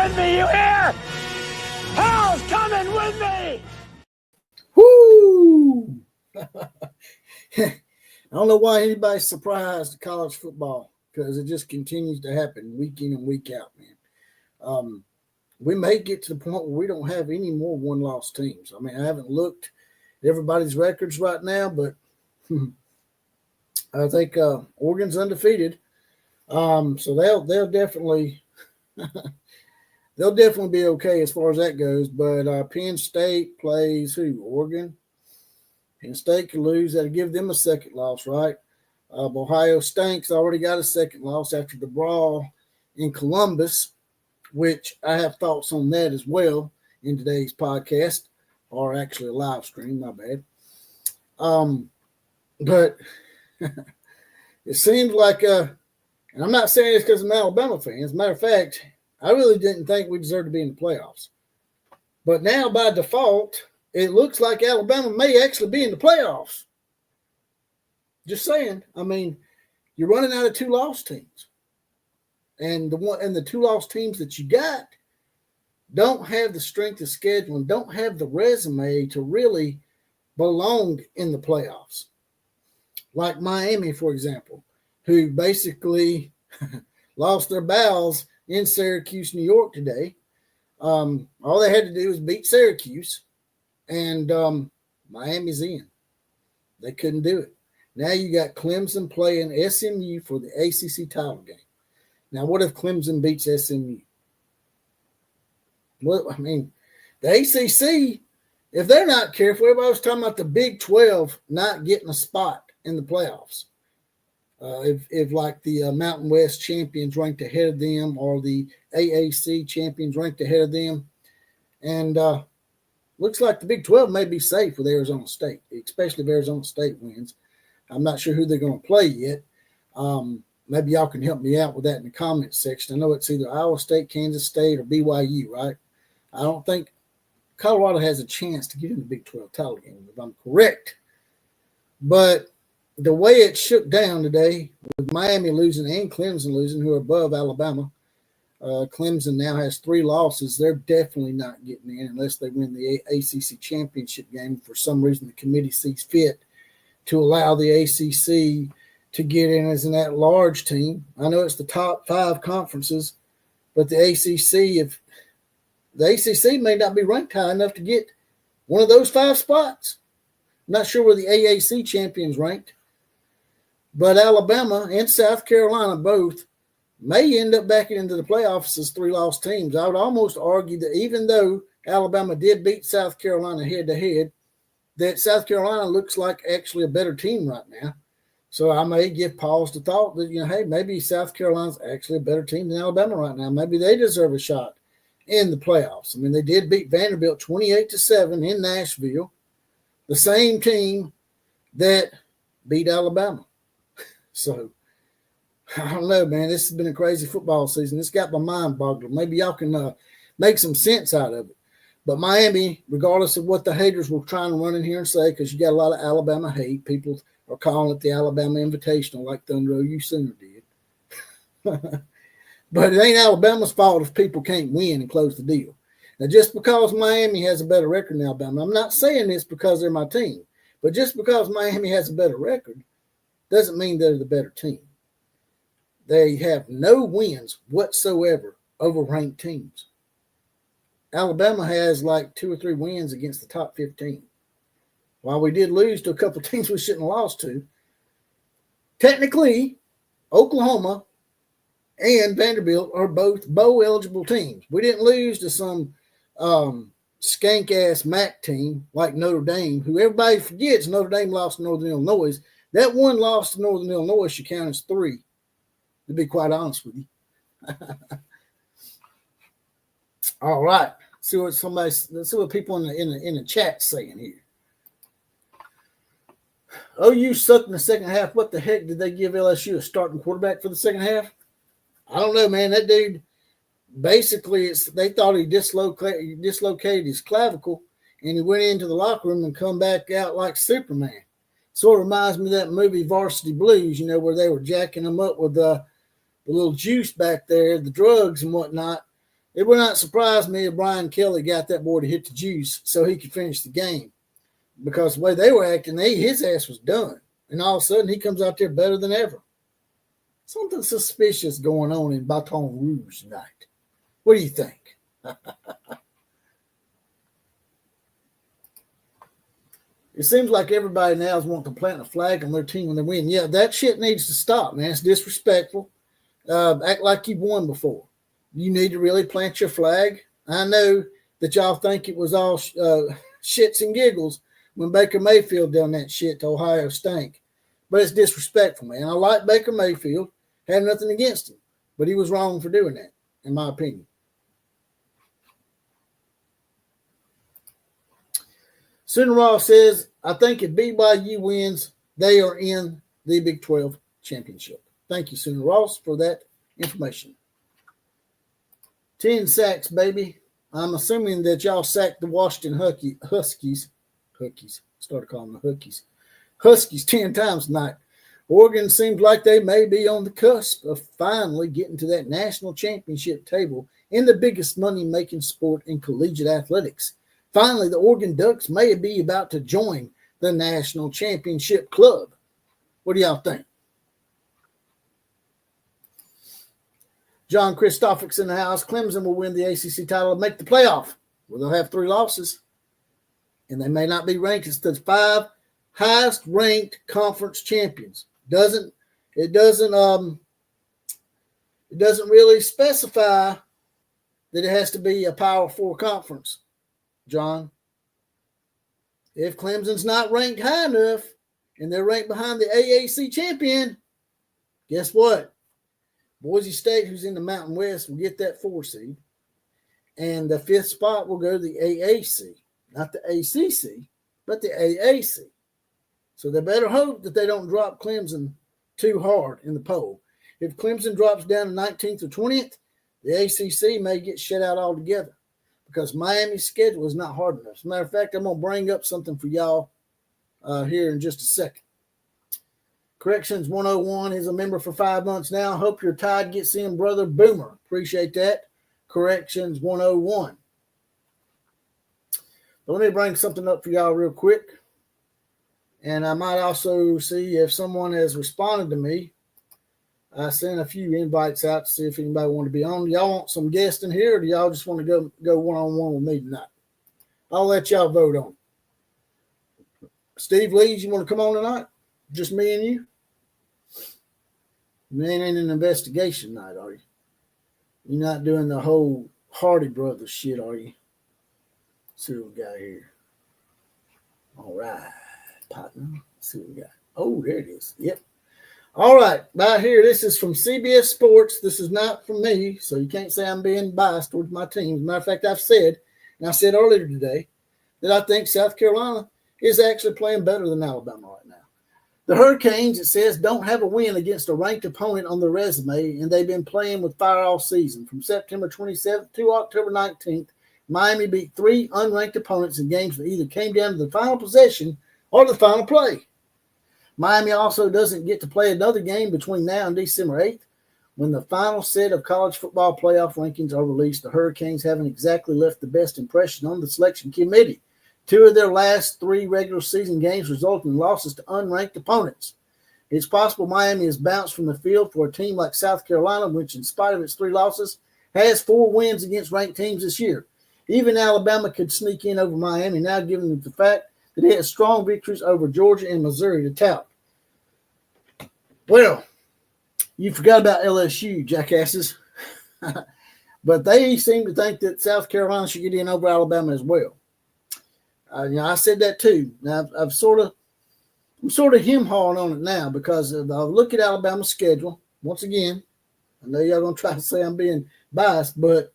with me, you hear? Hell's coming with me! Woo! I don't know why anybody's surprised at college football, because it just continues to happen week in and week out, man. We may get to the point where we don't have any more one-loss teams. I mean, I haven't looked at everybody's records right now, but I think Oregon's undefeated. So they'll definitely they'll definitely be okay as far as that goes. But Penn State plays who? Oregon. Penn State could lose. That'll give them a second loss, right? Ohio State's already got a second loss after the brawl in Columbus, which I have thoughts on that as well in today's podcast, or actually a live stream, my bad. But it seems like, and I'm not saying this because I'm an Alabama fan. As a matter of fact, I really didn't think we deserved to be in the playoffs. But now, by default, it looks like Alabama may actually be in the playoffs. Just saying. I mean, you're running out of two-loss teams. And the two-loss teams that you got don't have the strength of schedule and don't have the resume to really belong in the playoffs. Like Miami, for example, who basically lost their bowels in Syracuse, New York today. All they had to do was beat Syracuse, and Miami's in. They couldn't do it. Now you got Clemson playing SMU for the ACC title game. Now, what if Clemson beats SMU? Well, I mean, the ACC, if they're not careful, everybody was talking about the Big 12 not getting a spot in the playoffs. If like the Mountain West champions ranked ahead of them, or the AAC champions ranked ahead of them. And looks like the Big 12 may be safe with Arizona State, especially if Arizona State wins. I'm not sure who they're going to play yet. Maybe y'all can help me out with that in the comments section. I know it's either Iowa State, Kansas State, or BYU, right? I don't think Colorado has a chance to get in the Big 12 title game, if I'm correct. But the way it shook down today, with Miami losing and Clemson losing, who are above Alabama, Clemson now has 3 losses. They're definitely not getting in unless they win the ACC championship game. For some reason, the committee sees fit to allow the ACC to get in as an at-large team. I know it's the top 5 conferences, but the ACC may not be ranked high enough to get one of those 5 spots. I'm not sure where the AAC champions ranked, but Alabama and South Carolina both may end up back into the playoffs as 3-loss teams. I would almost argue that even though Alabama did beat South Carolina head-to-head, that South Carolina looks like actually a better team right now. So I may give pause to thought that, hey, maybe South Carolina's actually a better team than Alabama right now. Maybe they deserve a shot in the playoffs. I mean, they did beat Vanderbilt 28-7 in Nashville, the same team that beat Alabama. So I don't know, man. This has been a crazy football season. It's got my mind boggled. Maybe y'all can make some sense out of it. But Miami, regardless of what the haters will try and run in here and say, because you got a lot of Alabama hate, people are calling it the Alabama Invitational like Thunder OU Sooner did. But it ain't Alabama's fault if people can't win and close the deal. Now, just because Miami has a better record than Alabama, I'm not saying this because they're my team, but just because Miami has a better record doesn't mean they're the better team. They have no wins whatsoever over ranked teams. Alabama has like 2 or 3 wins against the top 15. While we did lose to a couple of teams we shouldn't have lost to, technically, Oklahoma and Vanderbilt are both bowl-eligible teams. We didn't lose to some skank-ass MAC team like Notre Dame, who everybody forgets Notre Dame lost to Northern Illinois. That one loss to Northern Illinois should count as 3, to be quite honest with you. All right. Let's see what people in the chat saying here. OU sucked in the second half. What the heck did they give LSU a starting quarterback for the second half? I don't know, man. That dude basically they thought he dislocated his clavicle, and he went into the locker room and come back out like Superman. Sort of reminds me of that movie Varsity Blues, where they were jacking him up with the little juice back there, the drugs and whatnot. It would not surprise me if Brian Kelly got that boy to hit the juice so he could finish the game. Because the way they were acting, his ass was done. And all of a sudden, he comes out there better than ever. Something suspicious going on in Baton Rouge tonight. What do you think? It seems like everybody now is wanting to plant a flag on their team when they win. Yeah, that shit needs to stop, man. It's disrespectful. Act like you've won before. You need to really plant your flag. I know that y'all think it was all shits and giggles when Baker Mayfield done that shit to Ohio State. But it's disrespectful, man. I like Baker Mayfield. Have nothing against him. But he was wrong for doing that, in my opinion. Sooner Ross says, I think if BYU wins, they are in the Big 12 championship. Thank you, Sooner Ross, for that information. 10 sacks, baby. I'm assuming that y'all sacked the Washington Huskies. Started calling them the Huskies 10 times tonight. Oregon seems like they may be on the cusp of finally getting to that national championship table in the biggest money-making sport in collegiate athletics. Finally, the Oregon Ducks may be about to join the national championship club. What do y'all think? John Christophic's in the house. Clemson will win the ACC title and make the playoff. Well, they'll have 3 losses. And they may not be ranked as the 5 highest ranked conference champions. It doesn't really specify that it has to be a Power 4 conference, John. If Clemson's not ranked high enough and they're ranked behind the AAC champion, guess what? Boise State, who's in the Mountain West, will get that 4 seed. And the 5th spot will go to the AAC. Not the ACC, but the AAC. So they better hope that they don't drop Clemson too hard in the poll. If Clemson drops down to 19th or 20th, the ACC may get shut out altogether because Miami's schedule is not hard enough. As a matter of fact, I'm going to bring up something for y'all here in just a second. Corrections 101 is a member for 5 months now. Hope your Tide gets in, brother Boomer. Appreciate that. Corrections 101. But let me bring something up for y'all real quick. And I might also see if someone has responded to me. I sent a few invites out to see if anybody wanted to be on. Do y'all want some guests in here, or do y'all just want to go one-on-one with me tonight? I'll let y'all vote on it. Steve Lees, you want to come on tonight? Just me and you? You ain't in an investigation night, are you? You're not doing the whole Hardy Brothers shit, are you? Let's see what we got here. All right, partner. Let's see what we got. Oh, there it is. Yep. All right, right here. This is from CBS Sports. This is not from me, so you can't say I'm being biased towards my team. As a matter of fact, I've said, and I said earlier today, that I think South Carolina is actually playing better than Alabama right now. The Hurricanes, it says, don't have a win against a ranked opponent on their resume, and they've been playing with fire all season. From September 27th to October 19th, Miami beat 3 unranked opponents in games that either came down to the final possession or the final play. Miami also doesn't get to play another game between now and December 8th. When the final set of college football playoff rankings are released, the Hurricanes haven't exactly left the best impression on the selection committee. 2 of their last 3 regular season games resulted in losses to unranked opponents. It's possible Miami has bounced from the field for a team like South Carolina, which in spite of its 3 losses, has 4 wins against ranked teams this year. Even Alabama could sneak in over Miami now, given the fact that it has strong victories over Georgia and Missouri to tout. Well, you forgot about LSU, jackasses. But they seem to think that South Carolina should get in over Alabama as well. I said that too. Now I'm sort of hem-hawing on it now because if I look at Alabama's schedule once again. I know y'all gonna try to say I'm being biased, but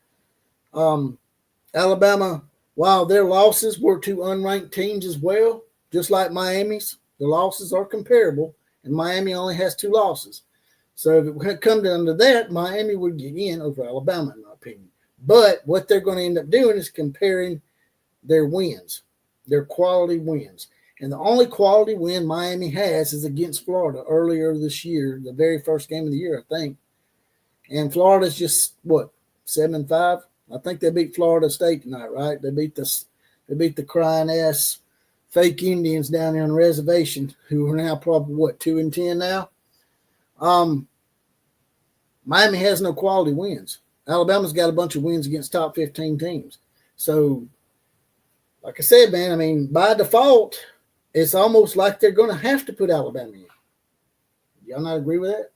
Alabama, while their losses were to unranked teams as well, just like Miami's, the losses are comparable. And Miami only has 2 losses. So if it had come down to that, Miami would get in over Alabama, in my opinion. But what they're going to end up doing is comparing their wins, their quality wins. And the only quality win Miami has is against Florida earlier this year, the very first game of the year, I think. And Florida's just, 7-5? I think they beat Florida State tonight, right? They beat the crying ass fake Indians down there on the reservation, who are now probably 2-10 now. Miami has no quality wins. Alabama's got a bunch of wins against top 15 teams. So, like I said, man, I mean, by default, it's almost like they're going to have to put Alabama in. Y'all not agree with that?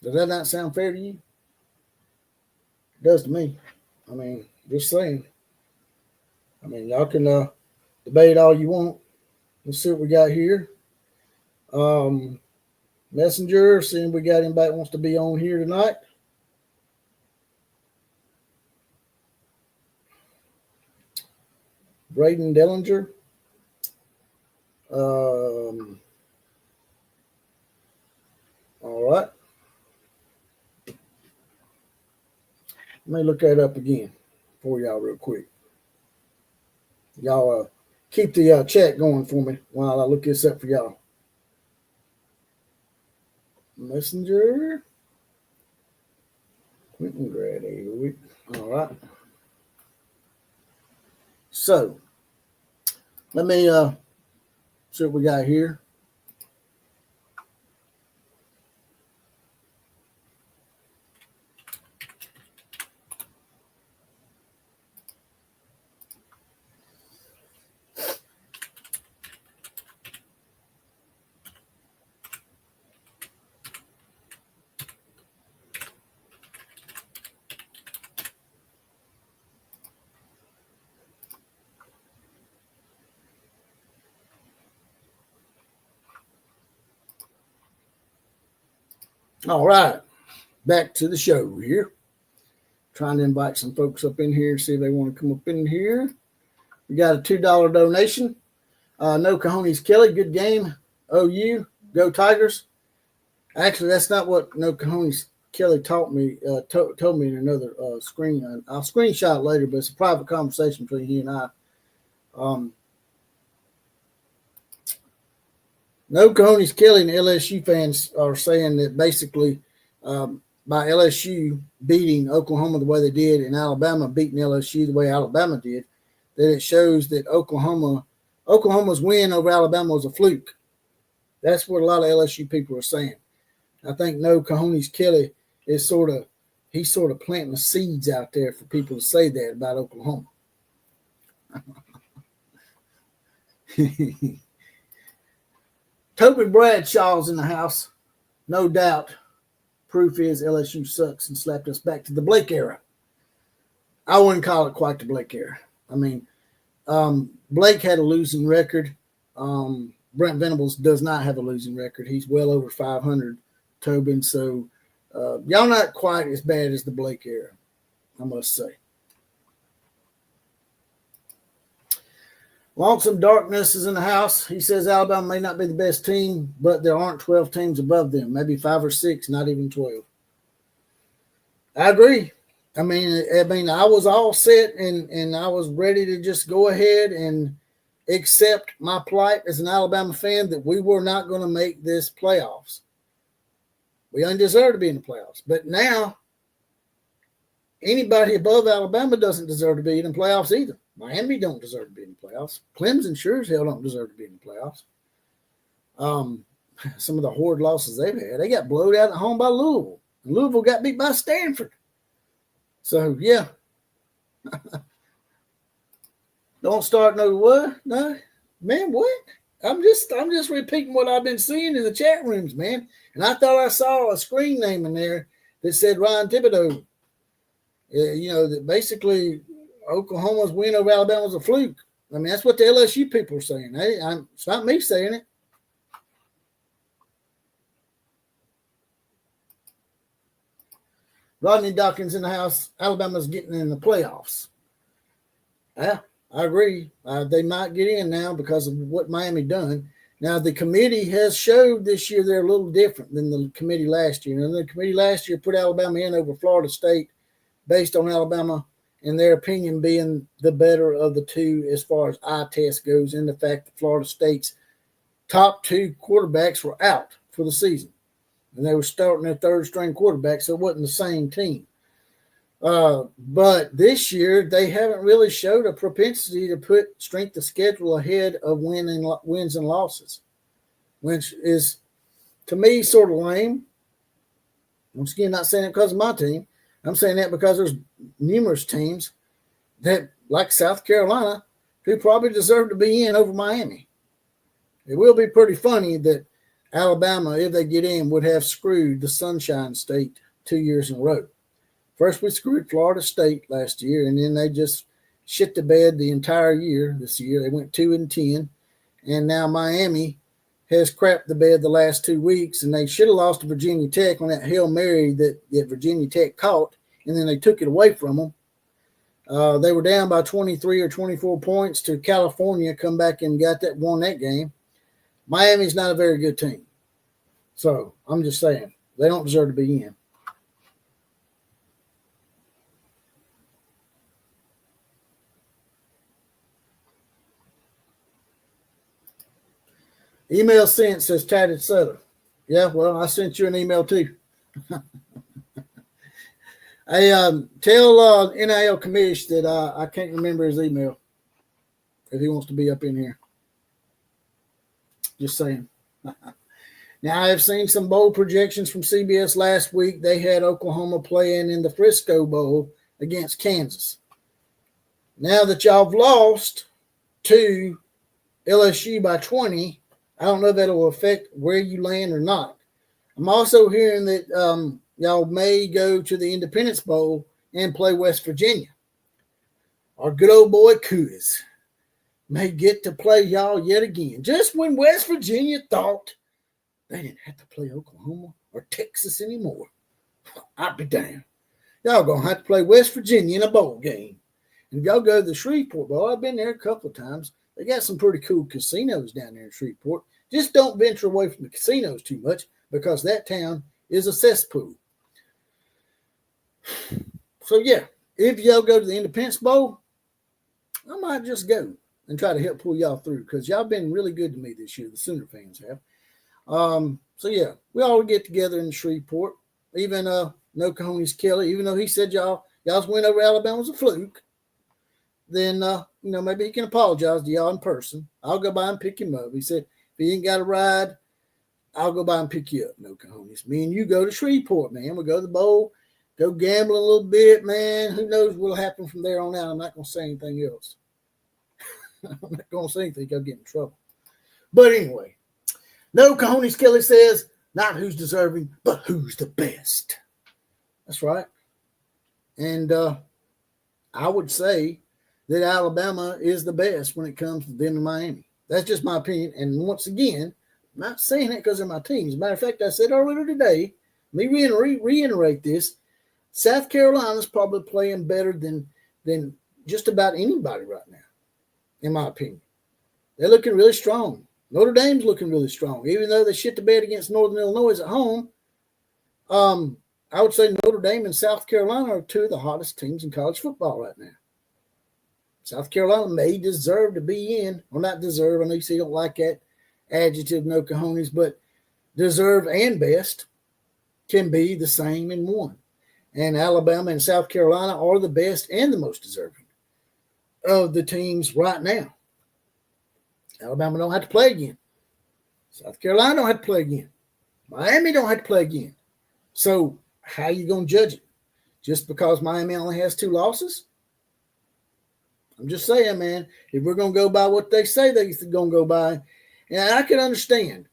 Does that not sound fair to you? It does to me. I mean, just saying. I mean, y'all can debate all you want. Let's see what we got here. Messenger, seeing we got anybody that wants to be on here tonight. Braden Dellinger. All right. Let me look that up again for y'all real quick. Y'all keep the chat going for me while I look this up for y'all. Messenger. Quentin Grady. All right. So, let me see what we got here. All right, back to the show here. Trying to invite some folks up in here, see if they want to come up in here. We got a $2 donation. No Cojones Kelly, good game. OU, go Tigers. Actually, that's not what No Cojones Kelly taught me. Told me in another screen. I'll screenshot it later, but it's a private conversation between he and I. No Cojones Kelly and LSU fans are saying that basically by LSU beating Oklahoma the way they did and Alabama beating LSU the way Alabama did, that it shows that Oklahoma's win over Alabama was a fluke. That's what a lot of LSU people are saying. I think No Cojones Kelly is sort of planting the seeds out there for people to say that about Oklahoma. Toby Bradshaw's in the house. No doubt. Proof is LSU sucks and slapped us back to the Blake era. I wouldn't call it quite the Blake era. I mean, Blake had a losing record. Brent Venables does not have a losing record. He's well over 500, Tobin. So y'all not quite as bad as the Blake era, I must say. Lonesome Darkness is in the house. He says Alabama may not be the best team, but there aren't 12 teams above them. Maybe 5 or 6, not even 12. I agree. I mean, I was all set and I was ready to just go ahead and accept my plight as an Alabama fan that we were not going to make this playoffs. We didn't deserve to be in the playoffs. But now, anybody above Alabama doesn't deserve to be in the playoffs either. Miami don't deserve to be in the playoffs. Clemson sure as hell don't deserve to be in the playoffs. Some of the horrid losses they've had. They got blowed out at home by Louisville. And Louisville got beat by Stanford. So, yeah. Don't start no what? No. Man, what? I'm just repeating what I've been seeing in the chat rooms, man. And I thought I saw a screen name in there that said Ryan Thibodeau. That basically Oklahoma's win over Alabama was a fluke. I mean, that's what the LSU people are saying. It's not me saying it. Rodney Dawkins in the house. Alabama's getting in the playoffs. Yeah, I agree. They might get in now because of what Miami done. Now, the committee has showed this year they're a little different than the committee last year. And the committee last year put Alabama in over Florida State based on Alabama, in their opinion, being the better of the two as far as eye test goes, and the fact that Florida State's top 2 quarterbacks were out for the season. And they were starting their third-string quarterback, so it wasn't the same team. But this year, they haven't really showed a propensity to put strength of schedule ahead of wins and losses, which is, to me, sort of lame. Once again, not saying it because of my team. I'm saying that because there's numerous teams that, like South Carolina, who probably deserve to be in over Miami. It will be pretty funny that Alabama, if they get in, would have screwed the Sunshine State 2 years in a row. First, we screwed Florida State last year, and then they just shit the bed the entire year this year. They went 2-10, and now Miami has crapped the bed the last 2 weeks, and they should have lost to Virginia Tech on that Hail Mary that Virginia Tech caught, and then they took it away from them. They were down by 23 or 24 points to California, come back and won that game. Miami's not a very good team. So I'm just saying, they don't deserve to be in. Email sent, says Tatted Sutter. Yeah, well, I sent you an email too. Hey, tell NIL Commish that I can't remember his email if he wants to be up in here. Just saying. Now, I have seen some bowl projections from CBS last week. They had Oklahoma playing in the Frisco Bowl against Kansas. Now that y'all have lost to LSU by 20, I don't know if that'll affect where you land or not. I'm also hearing that y'all may go to the Independence Bowl and play West Virginia. Our good old boy Cougars may get to play y'all yet again. Just when West Virginia thought they didn't have to play Oklahoma or Texas anymore. I'd be damned. Y'all going to have to play West Virginia in a bowl game. And if y'all go to the Shreveport Bowl, I've been there a couple of times. They got some pretty cool casinos down there in Shreveport. Just don't venture away from the casinos too much because that town is a cesspool. So, yeah, if y'all go to the Independence Bowl, I might just go and try to help pull y'all through because y'all been really good to me this year. The Sooner fans have. So, yeah, we all get together in Shreveport. Even No Cojones Kelly, even though he said y'all's win over Alabama was a fluke, then, maybe he can apologize to y'all in person. I'll go by and pick him up. He said, if he ain't got a ride, I'll go by and pick you up, No Cojones. Me and you go to Shreveport, man. We'll go to the bowl, go gambling a little bit, man. Who knows what'll happen from there on out. I'm not going to say anything else. I'm not going to say anything. I'll get in trouble. But anyway, No Cojones Kelly says, not who's deserving, but who's the best. That's right. And I would say that Alabama is the best when it comes to them and Miami. That's just my opinion. And once again, I'm not saying that because they're my team. As a matter of fact, I said earlier today, let me reiterate this. South Carolina's probably playing better than just about anybody right now, in my opinion. They're looking really strong. Notre Dame's looking really strong. Even though they shit the bed against Northern Illinois at home, I would say Notre Dame and South Carolina are two of the hottest teams in college football right now. South Carolina may deserve to be in, or not deserve. I know you say you don't like that adjective, No Cojones, but deserve and best can be the same in one. And Alabama and South Carolina are the best and the most deserving of the teams right now. Alabama don't have to play again. South Carolina don't have to play again. Miami don't have to play again. So how are you going to judge it? Just because Miami only has 2 losses? I'm just saying, man, if we're going to go by what they say they're going to go by, and I can understand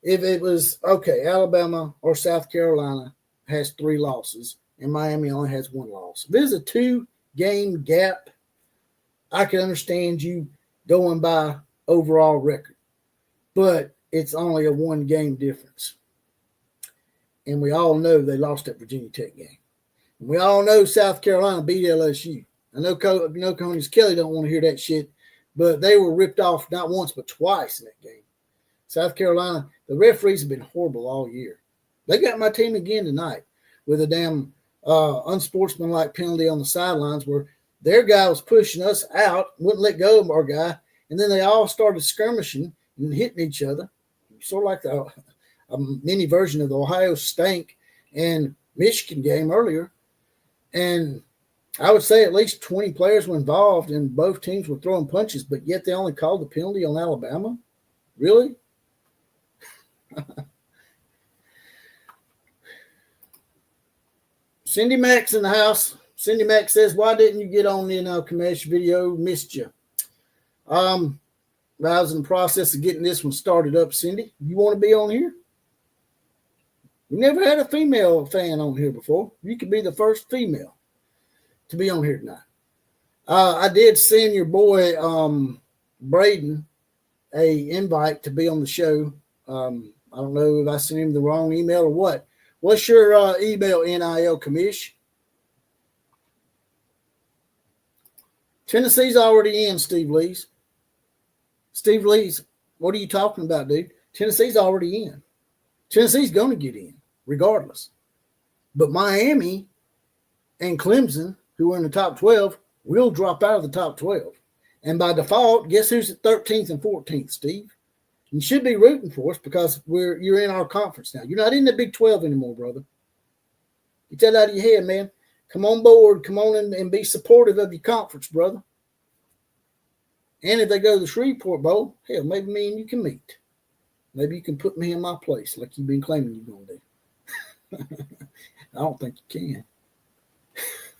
if it was, okay, Alabama or South Carolina has 3 losses and Miami only has 1 loss. If there's a 2-game gap, I can understand you going by overall record. But it's only a 1-game difference. And we all know they lost that Virginia Tech game. And we all know South Carolina beat LSU. I know Cojones Kelly don't want to hear that shit, but they were ripped off not once but twice in that game. South Carolina, the referees have been horrible all year. They got my team again tonight with a damn unsportsmanlike penalty on the sidelines where their guy was pushing us out, wouldn't let go of our guy, and then they all started skirmishing and hitting each other, sort of like a mini version of the Ohio Stank and Michigan game earlier. And I would say at least 20 players were involved, and both teams were throwing punches, but yet they only called the penalty on Alabama? Really? Cindy Mack's in the house. Cindy Mack says, why didn't you get on the Kamesh video? Missed you. I was in the process of getting this one started up, Cindy. You want to be on here? We never had a female fan on here before. You could be the first female to be on here tonight. I did send your boy Braden a invite to be on the show. I don't know if I sent him the wrong email or what. What's your email, NIL Commish? Tennessee's already in, Steve Lees. Steve Lees, what are you talking about, dude? Tennessee's already in. Tennessee's going to get in, regardless. But Miami and Clemson, who are in the top 12, will drop out of the top 12. And by default, guess who's at 13th and 14th, Steve? You should be rooting for us because you're in our conference now. You're not in the Big 12 anymore, brother. Get that out of your head, man. Come on board. Come on and be supportive of your conference, brother. And if they go to the Shreveport Bowl, hell, maybe me and you can meet. Maybe you can put me in my place like you've been claiming you're going to do. I don't think you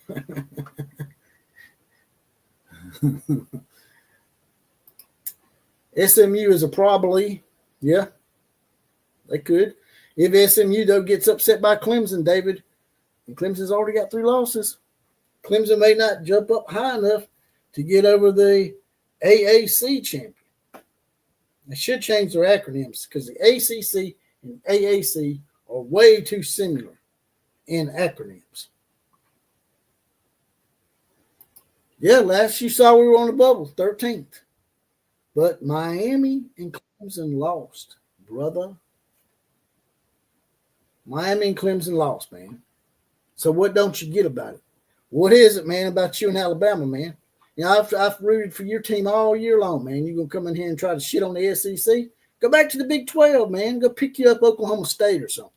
can. SMU is a probably. Yeah, they could. If SMU, though, gets upset by Clemson, David, and Clemson's already got 3 losses, Clemson may not jump up high enough to get over the AAC champion. They should change their acronyms because the ACC and AAC are way too similar in acronyms. Yeah, last you saw we were on the bubble, 13th. But Miami and Clemson lost, brother. Miami and Clemson lost, man. So what don't you get about it? What is it, man, about you and Alabama, man? You know, I've rooted for your team all year long, man. You're going to come in here and try to shit on the SEC? Go back to the Big 12, man. Go pick you up Oklahoma State or something.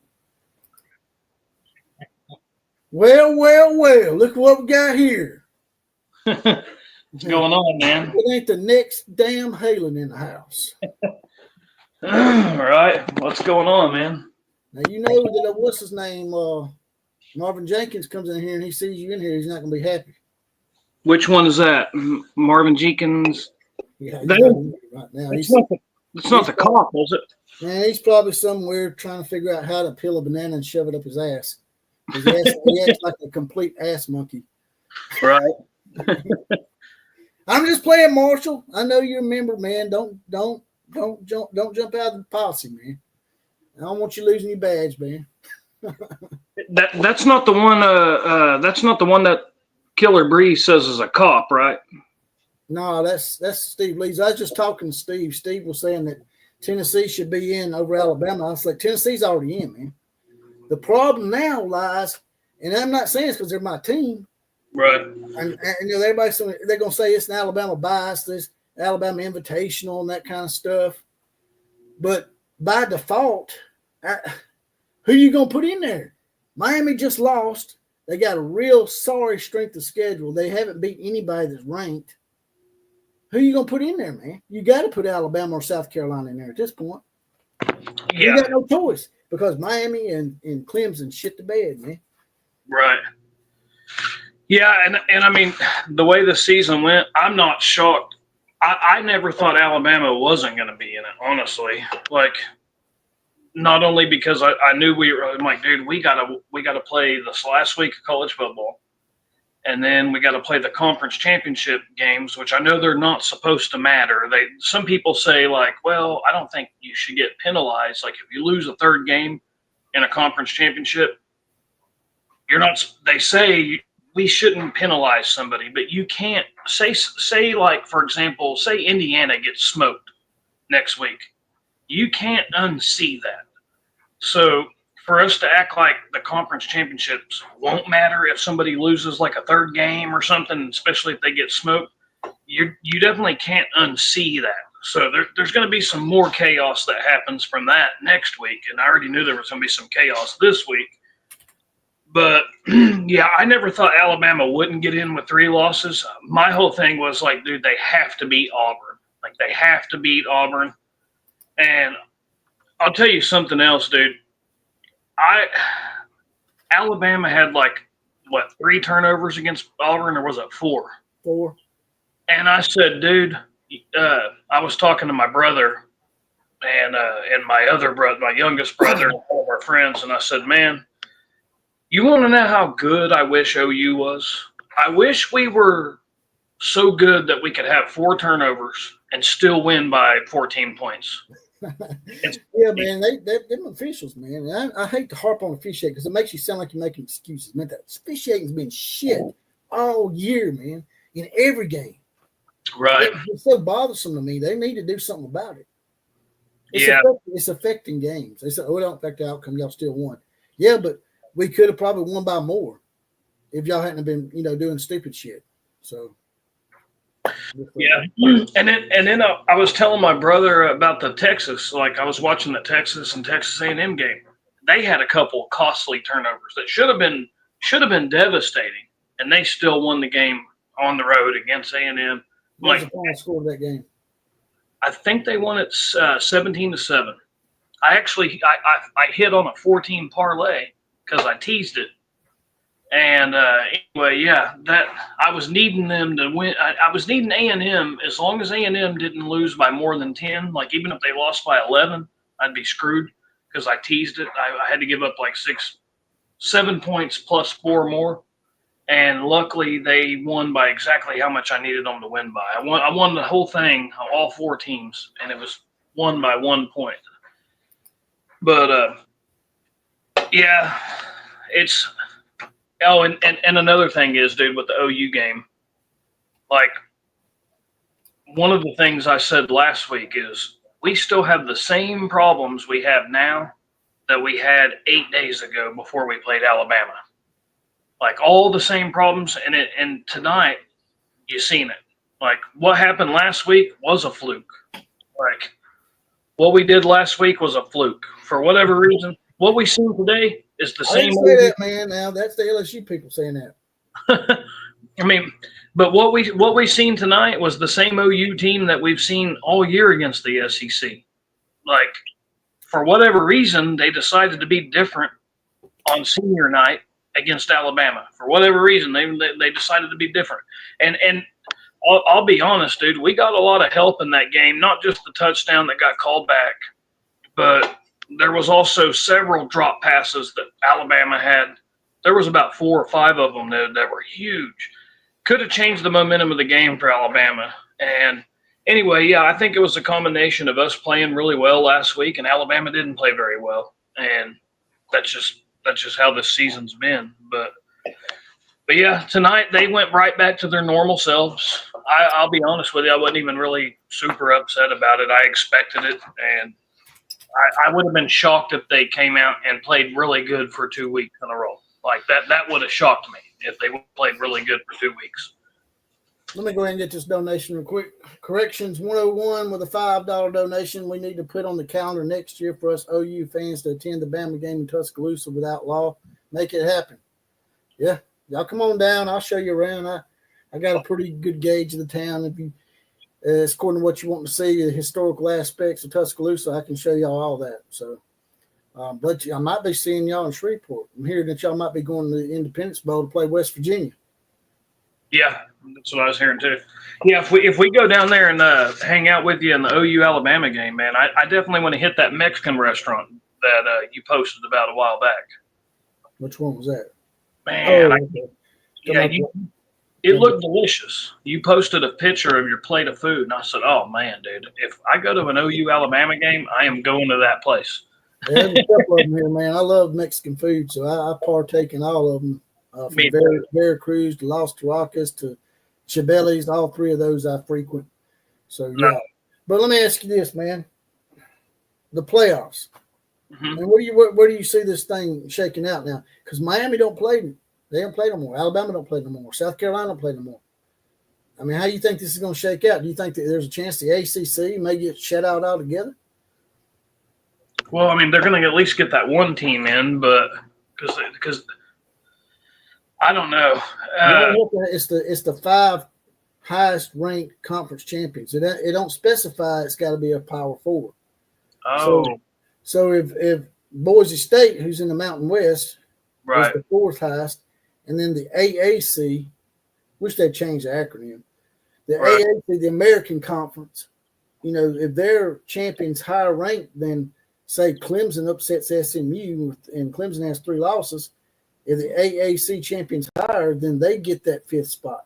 Well. Look what we got here. What's going on, man? It ain't the next damn Halen in the house. All right. What's going on, man? Now, you know that what's his name? Marvin Jenkins comes in here and he sees you in here. He's not going to be happy. Which one is that? Marvin Jenkins? Yeah, right now. It's not the cop, is it? Man, he's probably somewhere trying to figure out how to peel a banana and shove it up his ass. He acts like a complete ass monkey. Right. I'm just playing, Marshall. I know you remember, man. Don't jump out of the posse, man. I don't want you losing your badge, man. That's not the one. That's not the one that Killer Breeze says is a cop, right? No, that's Steve Lees. I was just talking to Steve. Steve was saying that Tennessee should be in over Alabama. I was like, Tennessee's already in, man. The problem now lies, and I'm not saying it's because they're my team. Right. And you know, everybody's they're going to say it's an Alabama bias, this Alabama invitational and that kind of stuff. But by default, who you going to put in there? Miami just lost. They got a real sorry strength of schedule. They haven't beat anybody that's ranked. Who you going to put in there, man? You got to put Alabama or South Carolina in there at this point. Yeah. You got no choice because Miami and Clemson shit the bed, man. Right. Yeah, and I mean, the way the season went, I'm not shocked. I never thought Alabama wasn't going to be in it, honestly. Like, not only because I knew I'm like, dude, we gotta play this last week of college football, and then we got to play the conference championship games, which I know they're not supposed to matter. Some people say like, well, I don't think you should get penalized. Like if you lose a third game in a conference championship, you're not. They say we shouldn't penalize somebody, but you can't say like, for example, say Indiana gets smoked next week. You can't unsee that. So for us to act like the conference championships won't matter if somebody loses like a third game or something, especially if they get smoked, you definitely can't unsee that. So there's going to be some more chaos that happens from that next week. And I already knew there was going to be some chaos this week. But yeah, I never thought Alabama wouldn't get in with 3 losses. My whole thing was like, dude, they have to beat Auburn. Like they have to beat Auburn. And I'll tell you something else, dude. Alabama had like 3 turnovers against Auburn, or was it 4? 4. And I said, dude, I was talking to my brother and my other brother, my youngest brother, and all of our friends, and I said, man, you want to know how good I wish OU was? I wish we were so good that we could have 4 turnovers and still win by 14 points. Yeah, man, them officials, man. I hate to harp on officiating because it makes you sound like you're making excuses. Man, that officiating's been shit all year, man, in every game. Right. It's so bothersome to me. They need to do something about it. It's affecting games. They said, "Oh, it don't affect the outcome. Y'all still won." Yeah, but we could have probably won by more if y'all hadn't been, doing stupid shit. So. Yeah, and then I was telling my brother about the Texas. Like I was watching the Texas and Texas A&M game. They had a couple costly turnovers that should have been devastating, and they still won the game on the road against A&M. What was the final score of that game? I think they won it 17-7. I hit on a 14 parlay because I teased it. And anyway, yeah, that I was needing them to win. I was needing A&M as long as A&M didn't lose by more than 10. Like even if they lost by 11, I'd be screwed because I teased it. I had to give up like 7 points plus 4 more, and luckily they won by exactly how much I needed them to win by. I won the whole thing, all 4 teams, and it was won by 1 point. But yeah, it's. Oh, and another thing is, dude, with the OU game, like one of the things I said last week is we still have the same problems we have now that we had 8 days ago before we played Alabama. Like all the same problems, and tonight you seen it. Like what happened last week was a fluke. Like what we did last week was a fluke. For whatever reason, what we seen today is the same. I didn't say that, man. Now that's the LSU people saying that. I mean, but what we seen tonight was the same OU team that we've seen all year against the SEC. Like, for whatever reason, they decided to be different on senior night against Alabama. For whatever reason, they decided to be different. And I'll be honest, dude, we got a lot of help in that game. Not just the touchdown that got called back, but there was also several drop passes that Alabama had. There was about 4 or 5 of them that were huge. Could have changed the momentum of the game for Alabama. And anyway, yeah, I think it was a combination of us playing really well last week, and Alabama didn't play very well. And that's just how this season's been. But yeah, tonight they went right back to their normal selves. I'll be honest with you, I wasn't even really super upset about it. I expected it, and I would have been shocked if they came out and played really good for 2 weeks in a row. Like that would have shocked me if they played really good for 2 weeks. Let me go ahead and get this donation real quick. Corrections 101 with a $5 donation. We need to put on the calendar next year for us OU fans to attend the Bama game in Tuscaloosa without law. Make it happen. Yeah, y'all come on down. I'll show you around. I got a pretty good gauge of the town. If you according to what you want to see, the historical aspects of Tuscaloosa, I can show y'all all that. So, but I might be seeing y'all in Shreveport. I'm hearing that y'all might be going to the Independence Bowl to play West Virginia. Yeah, that's what I was hearing too. Yeah, if we go down there and hang out with you in the OU Alabama game, man, I definitely want to hit that Mexican restaurant that you posted about a while back. Which one was that? Man, it looked delicious. You posted a picture of your plate of food, and I said, "Oh man, dude, if I go to an OU Alabama game, I am going to that place." There's a couple of them here, man. I love Mexican food, so I partake in all of them. From Veracruz to Las Caracas to Chibelis, all 3 of those I frequent. So yeah, but let me ask you this, man: the playoffs. Mm-hmm. And where do you see this thing shaking out now? Because Miami don't play; they don't play no more. Alabama don't play no more. South Carolina don't play no more. I mean, how do you think this is going to shake out? Do you think that there's a chance the ACC may get shut out altogether? Well, I mean, they're going to at least get that one team in, but because I don't know. It's the 5 highest ranked conference champions. It don't specify it's got to be a Power 4. Oh, so if Boise State, who's in the Mountain West, right. is the 4th highest, and then the AAC, wish they'd change the acronym. The AAC, the American Conference, if their champion's higher ranked than, say, Clemson upsets SMU and Clemson has 3 losses, if the AAC champion's higher, then they get that 5th spot.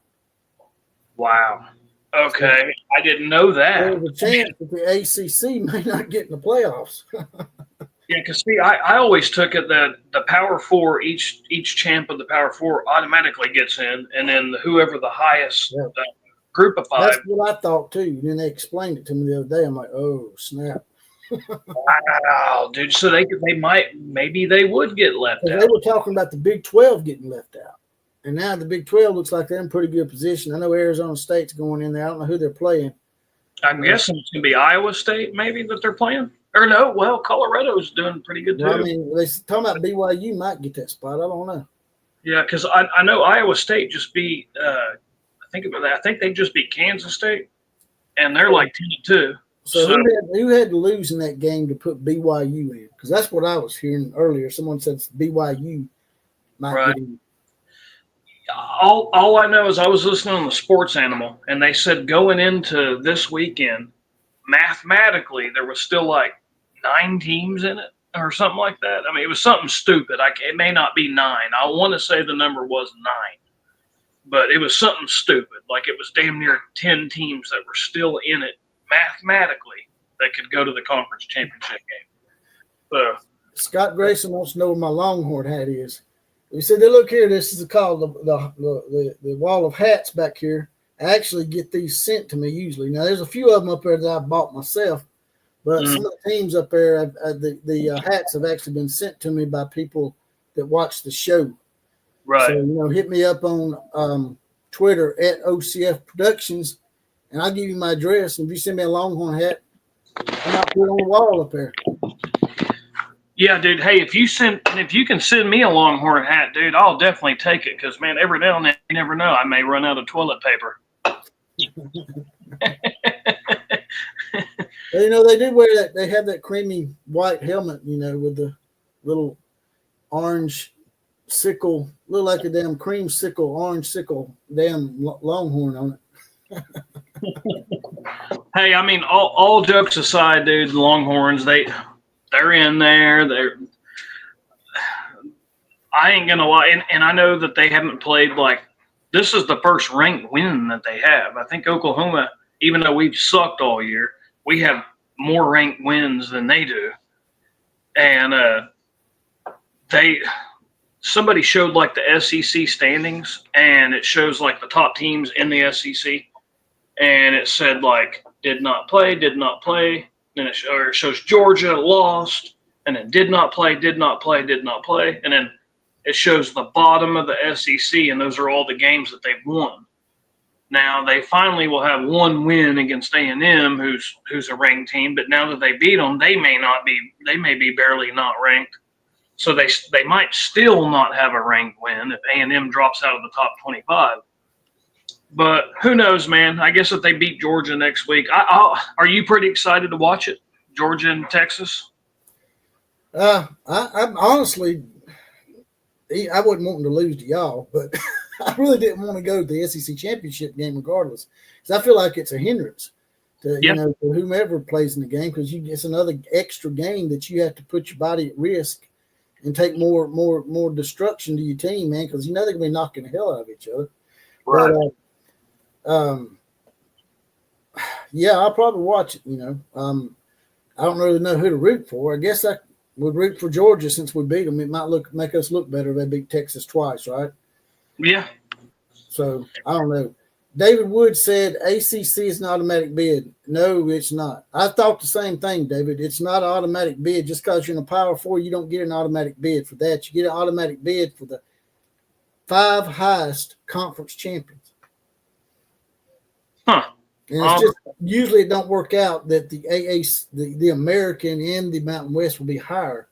Wow. Okay. I didn't know that. There's a chance that the ACC may not get in the playoffs. Yeah, because see, I always took it that the Power 4, each champ of the Power 4 automatically gets in, and then whoever the highest group of 5. That's what I thought too. And then they explained it to me the other day. I'm like, oh snap! Wow, dude. So maybe they would get left out. They were talking about the Big 12 getting left out, and now the Big 12 looks like they're in pretty good position. I know Arizona State's going in there. I don't know who they're playing. I'm guessing it's going to be Iowa State, maybe, that they're playing. Or no, well, Colorado's doing pretty good too. Well, I mean, they talking about BYU might get that spot. I don't know. Yeah, because I know Iowa State just beat. I think they just beat Kansas State, and they're like 10-2. So who had to lose in that game to put BYU in? Because that's what I was hearing earlier. Someone said BYU might get in. All I know is I was listening on the Sports Animal, and they said going into this weekend, mathematically there was still like 9 teams in it or something like that. I mean, it was something stupid. It may not be 9. I want to say the number was 9, but it was something stupid. Like it was damn near 10 teams that were still in it mathematically that could go to the conference championship game. So Scott Grayson wants to know where my Longhorn hat is. He said, "Look here. This is called the wall of hats back here. I actually get these sent to me usually. Now, there's a few of them up there that I bought myself, but some of the teams up there, the hats have actually been sent to me by people that watch the show. Right. So, hit me up on Twitter at OCF Productions, and I'll give you my address. And if you send me a Longhorn hat, I might put it on the wall up there." Yeah, dude. Hey, if you can send me a Longhorn hat, dude, I'll definitely take it. Because man, every now and then you never know, I may run out of toilet paper. They do wear that. They have that creamy white helmet, with the little orange sickle, look like a damn creamsicle, orange sickle, damn Longhorn on it. Hey, I mean, all jokes aside, dude, the Longhorns, they're in there. I ain't gonna lie, and I know that they haven't played this is the first ranked win that they have. I think Oklahoma, even though we've sucked all year, we have more ranked wins than they do. And somebody showed the SEC standings, and it shows the top teams in the SEC, and it said did not play. Then it shows Georgia lost, and then did not play, and then it shows the bottom of the SEC, and those are all the games that they've won. Now they finally will have one win against A&M, who's a ranked team, but now that they beat them, they may be barely not ranked, so they might still not have a ranked win if A&M drops out of the top 25. But who knows, man? I guess if they beat Georgia next week, are you pretty excited to watch it? Georgia and Texas? I'm honestly, I wasn't wanting to lose to y'all, but I really didn't want to go to the SEC championship game regardless, because I feel like it's a hindrance to to whomever plays in the game, because it's another extra game that you have to put your body at risk and take more destruction to your team, man, because they're gonna be knocking the hell out of each other. Right. But, I'll probably watch it. I don't really know who to root for. I guess I would root for Georgia since we beat them. It might make us look better if they beat Texas twice, right? Yeah. So I don't know. David Wood said ACC is an automatic bid. No, it's not. I thought the same thing, David. It's not an automatic bid. Just because you're in a Power 4, you don't get an automatic bid for that. You get an automatic bid for the 5 highest conference champions. Huh. And it's just usually it don't work out that the AAC, the American and the Mountain West will be higher.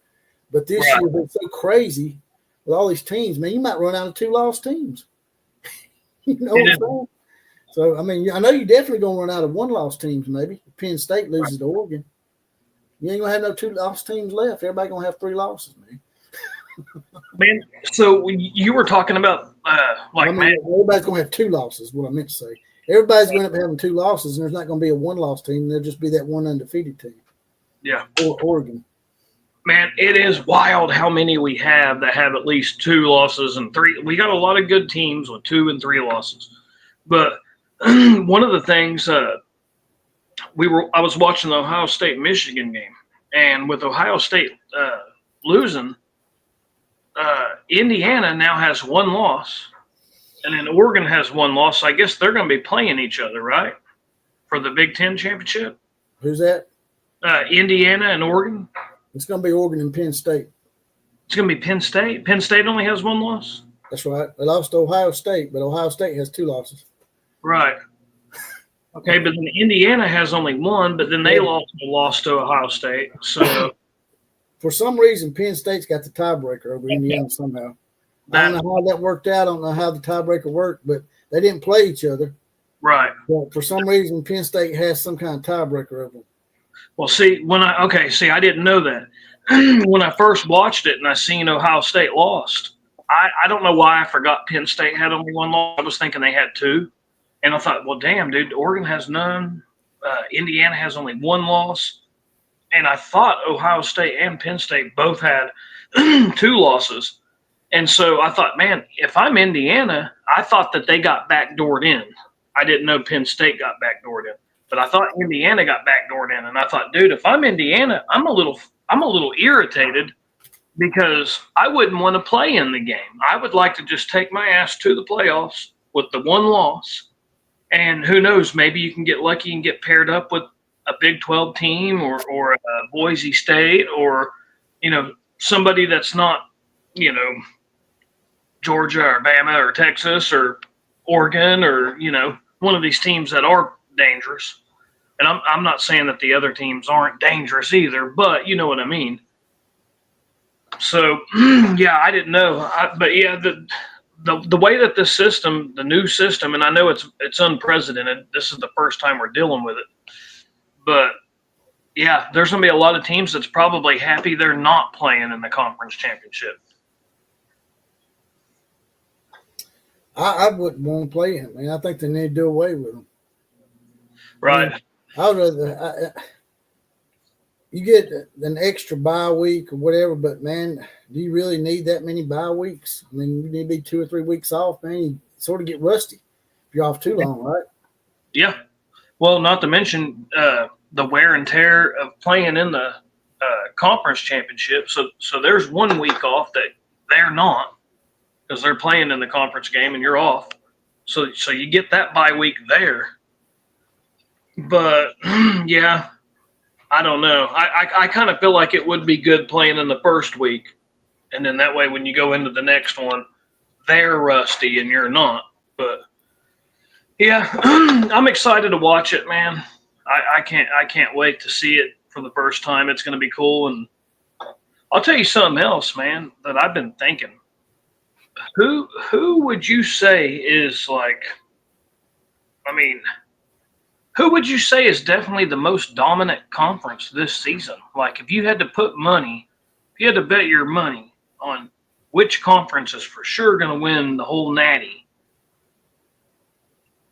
But this year it's so crazy with all these teams, man, you might run out of 2-loss teams. You know what I'm saying? So, I mean, I know you're definitely going to run out of 1-loss teams maybe. If Penn State loses to Oregon. You ain't going to have no 2-loss teams left. Everybody going to have 3 losses, man. Man, so when you were talking about everybody's going to have 2 losses, what I meant to say. Everybody's going to end up having 2 losses, and there's not going to be a 1-loss team. There'll just be that one undefeated team. Yeah. Or Oregon. Man, it is wild how many we have that have at least 2 losses and 3. We got a lot of good teams with 2 and 3 losses. But one of the things I was watching the Ohio State-Michigan game, and with Ohio State losing, Indiana now has 1 loss, and then Oregon has 1 loss. So I guess they're going to be playing each other, right, for the Big Ten championship? Who's that? Indiana and Oregon. It's going to be Oregon and Penn State. It's going to be Penn State. Penn State only has 1 loss? That's right. They lost to Ohio State, but Ohio State has 2 losses. Right. Okay, but then Indiana has only 1, but then they lost to Ohio State. So for some reason, Penn State's got the tiebreaker over Indiana somehow. I don't know how that worked out. I don't know how the tiebreaker worked, but they didn't play each other. Right. But for some reason, Penn State has some kind of tiebreaker over them. Well, see, I didn't know that. When I first watched it and I seen Ohio State lost, I don't know why I forgot Penn State had only 1 loss. I was thinking they had 2. And I thought, well, damn, dude, Oregon has none. Indiana has only 1 loss. And I thought Ohio State and Penn State both had 2 losses. And so I thought, man, if I'm Indiana, I thought that they got backdoored in. I didn't know Penn State got backdoored in. But I thought Indiana got backdoored in. And I thought, dude, if I'm Indiana, I'm a little irritated because I wouldn't want to play in the game. I would like to just take my ass to the playoffs with the 1 loss. And who knows, maybe you can get lucky and get paired up with a Big 12 team or a Boise State or, somebody that's not, Georgia or Bama or Texas or Oregon or, one of these teams that are dangerous. And I'm not saying that the other teams aren't dangerous either, but you know what I mean. So, yeah, I didn't know. The way that this system, the new system, and I know it's unprecedented. This is the first time we're dealing with it. But, yeah, there's going to be a lot of teams that's probably happy they're not playing in the conference championship. I wouldn't want to play him, man. I think they need to do away with him. Right. I would rather you get an extra bye week or whatever, but, man, do you really need that many bye weeks? I mean, you need to be 2 or 3 weeks off, man. You sort of get rusty if you're off too long, right? Yeah. Well, not to mention the wear and tear of playing in the conference championship. So there's 1 week off that they're not because they're playing in the conference game and you're off. So you get that bye week there. But, yeah, I don't know. I kind of feel like it would be good playing in the first week. And then that way when you go into the next one, they're rusty and you're not. But, yeah, I'm excited to watch it, man. I can't wait to see it for the first time. It's going to be cool. And I'll tell you something else, man, that I've been thinking. Who would you say is like, who would you say is definitely the most dominant conference this season? Like, if you had to put money, if you had to bet your money on which conference is for sure going to win the whole natty,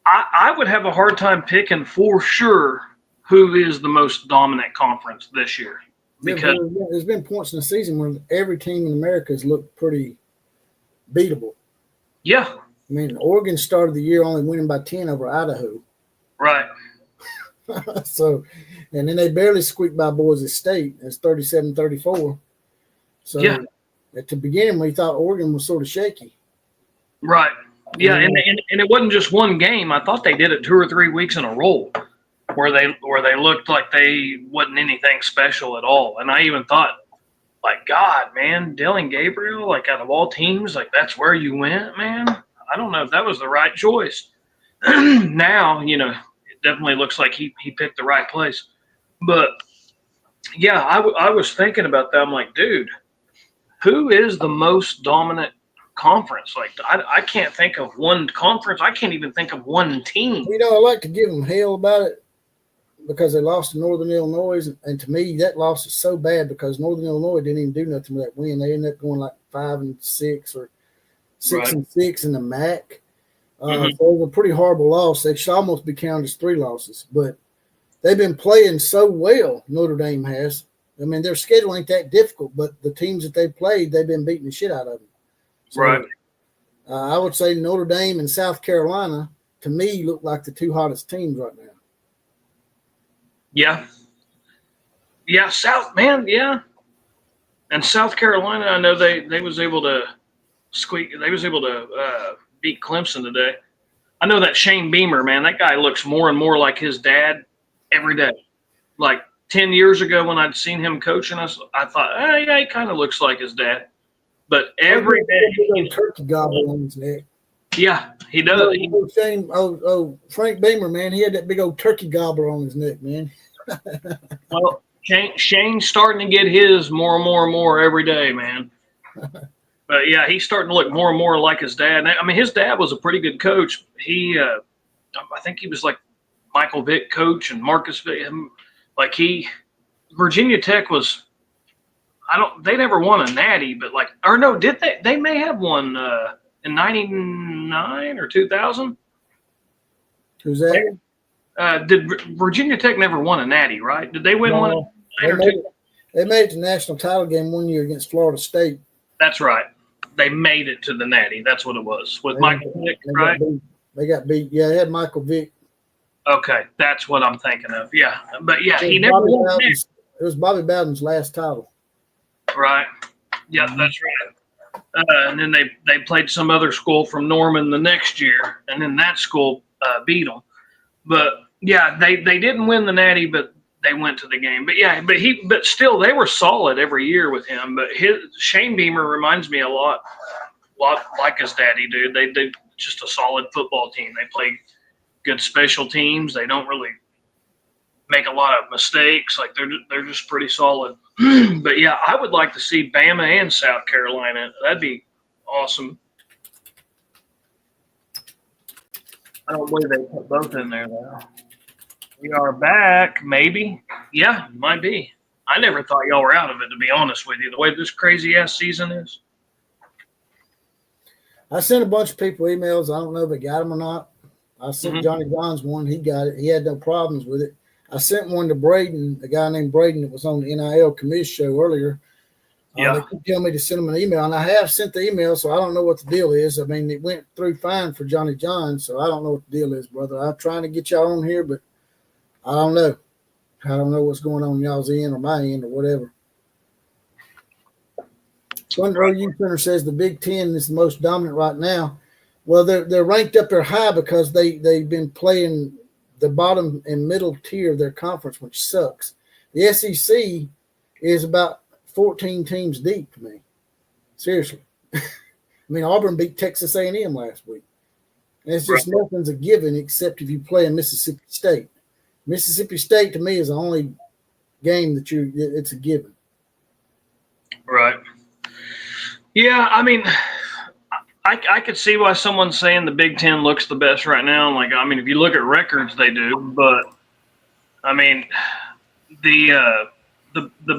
I would have a hard time picking for sure who is the most dominant conference this year. Because there's been points in the season where every team in America has looked pretty beatable. Yeah. I mean, Oregon started the year only winning by 10 over Idaho. Right. So, and then they barely squeaked by Boise State. It's 37-34. So, yeah. At the beginning, we thought Oregon was sort of shaky. Right. Yeah, and it wasn't just one game. I thought they did it 2 or 3 weeks in a row where they looked like they wasn't anything special at all. And I even thought, like, God, man, Dillon Gabriel, like, out of all teams, like, that's where you went, man. I don't know if that was the right choice. Now, it definitely looks like he picked the right place. But, yeah, I was thinking about that. I'm like, dude, who is the most dominant conference? Like, I can't think of one conference. I can't even think of one team. You know, I like to give them hell about it because they lost to Northern Illinois. And to me, that loss is so bad because Northern Illinois didn't even do nothing with that win. They ended up going like 5-6 or 6-6 in the MAC. So it was a pretty horrible loss. They should almost be counted as 3 losses. But they've been playing so well, Notre Dame has. I mean, their schedule ain't that difficult, but the teams that they've played, they've been beating the shit out of them. So, Right. I would say Notre Dame and South Carolina, to me, look like the 2 hottest teams right now. Yeah. Yeah, yeah. And South Carolina, I know they was able to beat Clemson today. I know that Shane Beamer, man, that guy looks more and more like his dad every day. Like 10 years ago when I'd seen him coaching us, I thought, yeah, he kind of looks like his dad. But every day, turkey gobble on his neck. Yeah, he does. Frank Beamer, man, he had that big old turkey gobbler on his neck, man. Well, Shane's starting to get his more and more every day, man. But yeah, he's starting to look more and more like his dad. I mean, his dad was a pretty good coach. I think he was like Michael Vick coach and Marcus Vick. Like Virginia Tech was. They never won a natty, but did they? They may have won in 99 or 2000. Who's that? Did Virginia Tech never won a natty, right? Did they win one? They made it to the national title game one year against Florida State. That's right. They made it to the natty. That's what it was. With Michael Vick, right? They got beat. Yeah, they had Michael Vick. Okay, that's what I'm thinking of. Yeah. But yeah, he never won. It was Bobby Bowden's last title. Right. Yeah, that's right. And then they played some other school from Norman the next year, and then that school beat them. But yeah, they didn't win the natty, but they went to the game. But yeah, but still they were solid every year with him. But Shane Beamer reminds me a lot like his daddy, dude. They just a solid football team. They play good special teams. They don't really make a lot of mistakes. Like they're just pretty solid. But yeah, I would like to see Bama and South Carolina. That'd be awesome. I don't believe they put both in there though. We are back, maybe. Yeah, might be. I never thought y'all were out of it, to be honest with you. The way this crazy ass season is. I sent a bunch of people emails. I don't know if they got them or not. I sent Johnny Johns one. He got it. He had no problems with it. I sent one to Braden, a guy named Braden that was on the NIL commission show earlier. They could tell me to send him an email, and I have sent the email, so I don't know what the deal is. I mean, it went through fine for Johnny Johns, so I don't know what the deal is, brother. I'm trying to get y'all on here, but I don't know. I don't know what's going on y'all's end or my end or whatever. One OU Center says the Big Ten is the most dominant right now. Well, they're ranked up there high because they've been playing the bottom and middle tier of their conference, which sucks. The SEC is about 14 teams deep to me. Seriously. I mean, Auburn beat Texas A&M last week. And it's just nothing's a given except if you play in Mississippi State. Mississippi State, to me, is the only game that it's a given. Right. Yeah, I mean, I could see why someone's saying the Big Ten looks the best right now. Like, I mean, if you look at records, they do. But, I mean, the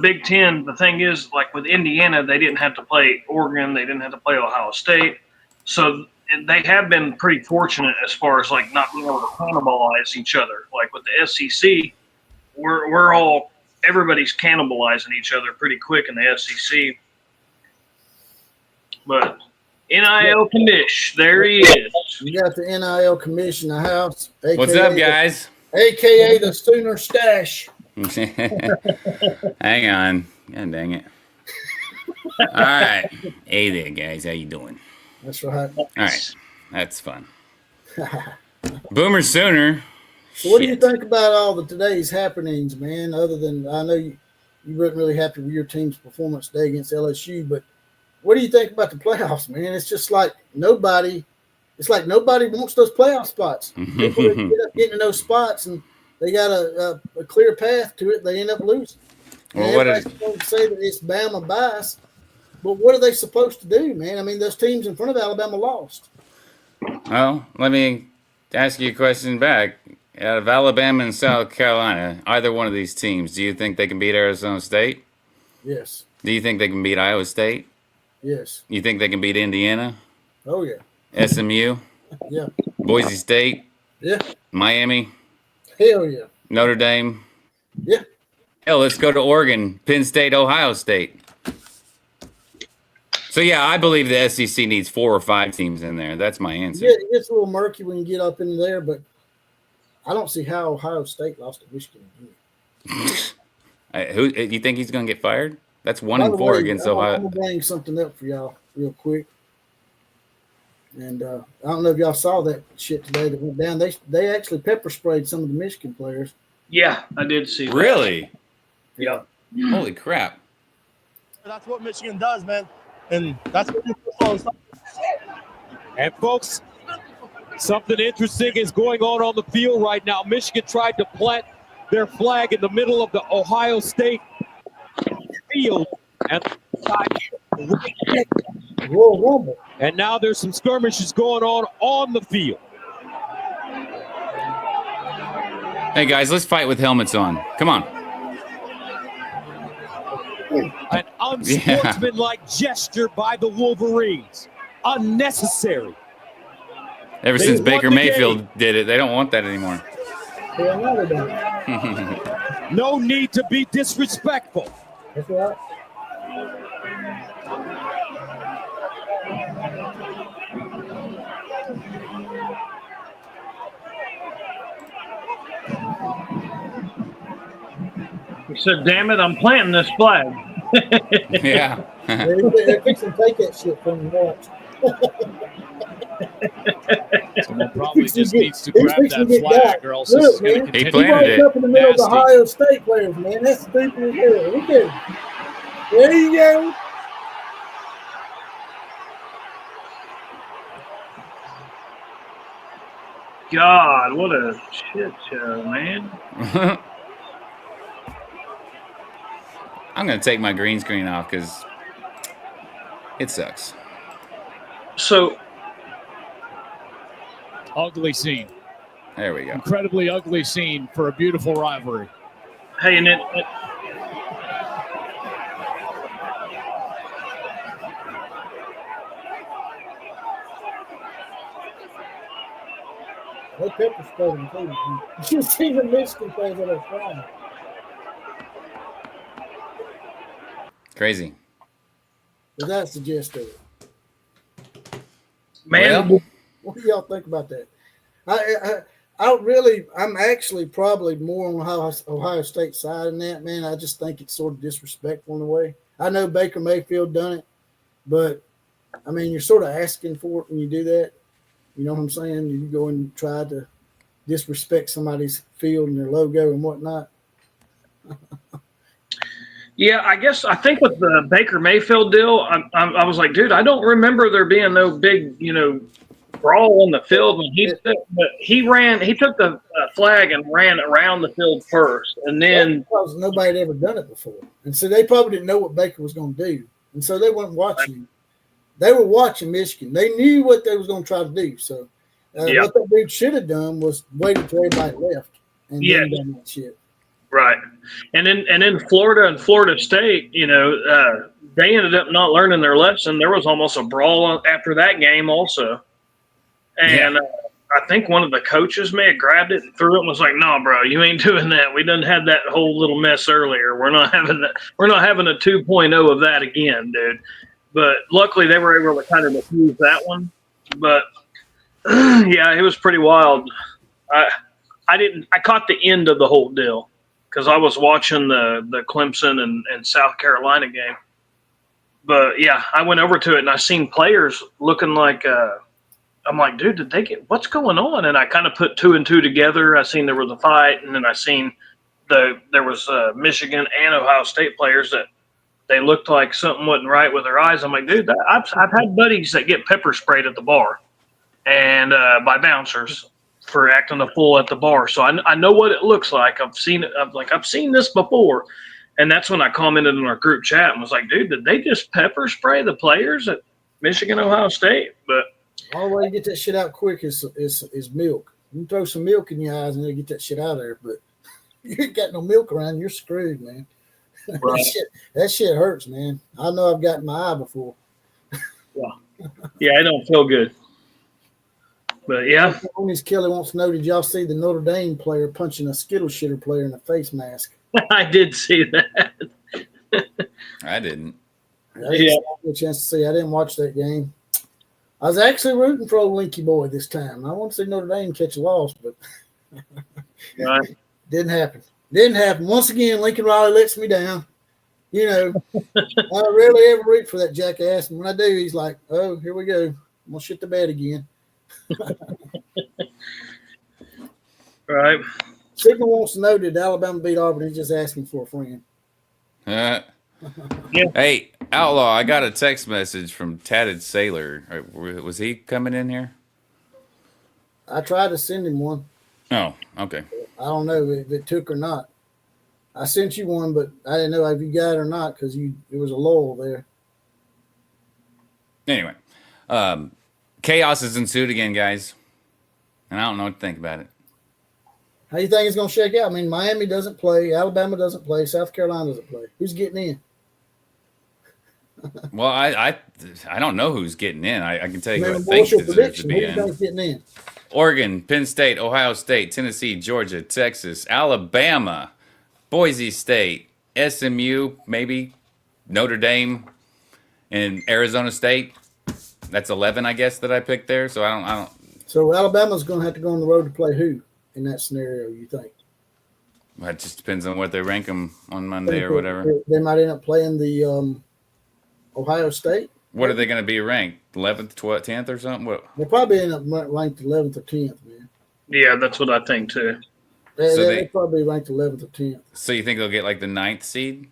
Big Ten, the thing is, like with Indiana, they didn't have to play Oregon. They didn't have to play Ohio State. So they have been pretty fortunate as far as, like, not being able to cannibalize each other. Like with the SEC, everybody's cannibalizing each other pretty quick in the SEC. But NIL commish, there he is. You got the NIL commission in the house. What's up, guys? AKA the Sooner Stash. Hang on. God dang it. All right. Hey there, guys. How you doing? That's right. All right. That's fun. Boomer Sooner. So what do you think about all the today's happenings, man? Other than I know you weren't really happy with your team's performance today against LSU, but what do you think about the playoffs, man? It's just like nobody wants those playoff spots. People that get up getting in those spots and they got a clear path to it, they end up losing. Well, everybody's going to say that it's Bama bias, But what are they supposed to do, man? I mean, those teams in front of Alabama lost. Well, let me ask you a question back. Out of Alabama and South Carolina, either one of these teams, do you think they can beat Arizona State? Yes. Do you think they can beat Iowa State? Yes. You think they can beat Indiana? Oh, yeah. SMU? Yeah. Boise State? Yeah. Miami? Hell yeah. Notre Dame? Yeah. Hell, let's go to Oregon, Penn State, Ohio State. So, yeah, I believe the SEC needs 4 or 5 teams in there. That's my answer. Yeah, it gets a little murky when you get up in there, but I don't see how Ohio State lost to Michigan again. Who you think he's going to get fired? That's 1 By and the 4 way, against I'm Ohio. going to bring something up for y'all real quick. And I don't know if y'all saw that shit today that went down. They actually pepper sprayed some of the Michigan players. Yeah, I did see that. Really? Yeah. Holy crap. That's what Michigan does, man. And that's what you do. And folks, something interesting is going on the field right now. Michigan tried to plant their flag in the middle of the Ohio State field, and Royal Rumble. and now there's some skirmishes going on the field. Hey, guys, let's fight with helmets on. Come on. An unsportsmanlike gesture by the Wolverines. Unnecessary. Ever They since won Baker the Mayfield did it, they don't want that anymore. Yeah, no, they don't. No need to be disrespectful. That's right. He said, damn it, I'm planting this flag. Yeah. They're fixing to take that shit from you. Watch. Someone probably He's just fixing needs to he's grab fixing that get flag, got. or else this Look, is going to man, He continue. planted He it. up in the middle of the Nasty. Ohio State players, man. That's stupid as hell. Look at him. There you go. God, what a shit show, man. I'm going to take my green screen off because it sucks. So, Ugly scene. There we go. Incredibly ugly scene for a beautiful rivalry. hey, and They pepper sprayed them too. Man. You see the Michigan players that are flying. Crazy. But that's the gist of it. man, Well, What do y'all think about that? I'm actually probably more on Ohio State side in that, man. I just think it's sort of disrespectful in a way. I know Baker Mayfield done it, but I mean, you're sort of asking for it when you do that. You know what I'm saying? You go and try to disrespect somebody's field and their logo and whatnot. yeah, I think with the Baker Mayfield deal, I was like, dude, I don't remember there being no big, brawl on the field when he took the flag and ran around the field first, and then Because nobody had ever done it before. And so they probably didn't know what Baker was going to do. And so they weren't watching. They were watching Michigan. They knew what they was going to try to do. So what that dude should have done was waited until everybody left and then done that shit. right, and in Florida and Florida State, they ended up not learning their lesson. There was almost a brawl after that game also, and I think one of the coaches may have grabbed it and threw it and was like, "No, bro, you ain't doing that. We done had that whole little mess earlier. We're not having that. We're not having a 2.0 of that again, dude." But luckily, they were able to kind of diffuse that one. But yeah, it was pretty wild. I caught the end of the whole deal because I was watching the Clemson and South Carolina game. But yeah, I went over to it and I seen players looking like I'm like, dude, did they get what's going on? And I kind of put 2 and 2 together. I seen there was a fight, and then I seen there was Michigan and Ohio State players that they looked like something wasn't right with their eyes. I'm like, dude, I've had buddies that get pepper sprayed at the bar and by bouncers for acting a fool at the bar. So I know what it looks like. I've seen it. I've seen this before. And that's when I commented in our group chat and was like, dude, did they just pepper spray the players at Michigan, Ohio State? But all the way to get that shit out quick is milk. You can throw some milk in your eyes and they'll get that shit out of there. But you ain't got no milk around, you're screwed, man. Right. that shit hurts, man. I know I've gotten my eye before. Yeah, I don't feel good. But yeah. Tony's Kelly wants to know, did y'all see the Notre Dame player punching a Skittle shitter player in the face mask? I did see that. I didn't. I didn't get a chance to see. I didn't watch that game. I was actually rooting for old Linky Boy this time. I want to see Notre Dame catch a loss, but Right. didn't happen. Didn't happen. Once again, Lincoln Riley lets me down. You know, I rarely ever root for that jackass. And when I do, he's like, oh, here we go. I'm going to shit the bed again. Right. Signal wants to know, did Alabama beat Auburn? He's just asking for a friend. Yeah. Hey, Outlaw, I got a text message from Tatted Sailor. Was he coming in here? I tried to send him one. Oh, okay. I don't know if it took or not. I sent you one, but I didn't know if you got it or not because it was a lull there. Anyway, chaos has ensued again, guys. And I don't know what to think about it. How do you think it's going to shake out? I mean, Miami doesn't play. Alabama doesn't play. South Carolina doesn't play. Who's getting in? Well, I don't know who's getting in. I can tell you who I think What's your deserves to prediction? be Who do you in. think's getting in? Oregon, Penn State, Ohio State, Tennessee, Georgia, Texas, Alabama, Boise State, SMU, maybe Notre Dame, and Arizona State. That's 11, I guess, that I picked there. So I don't. So Alabama's going to have to go on the road to play who in that scenario, you think? It just depends on what they rank them on Monday or whatever. They might end up playing the Ohio State. What are they going to be ranked? 11th, 12th, 10th or something? What? They probably end up ranked 11th or 10th, man. Yeah, that's what I think too. They probably ranked 11th or 10th. So you think they'll get like the 9th seed?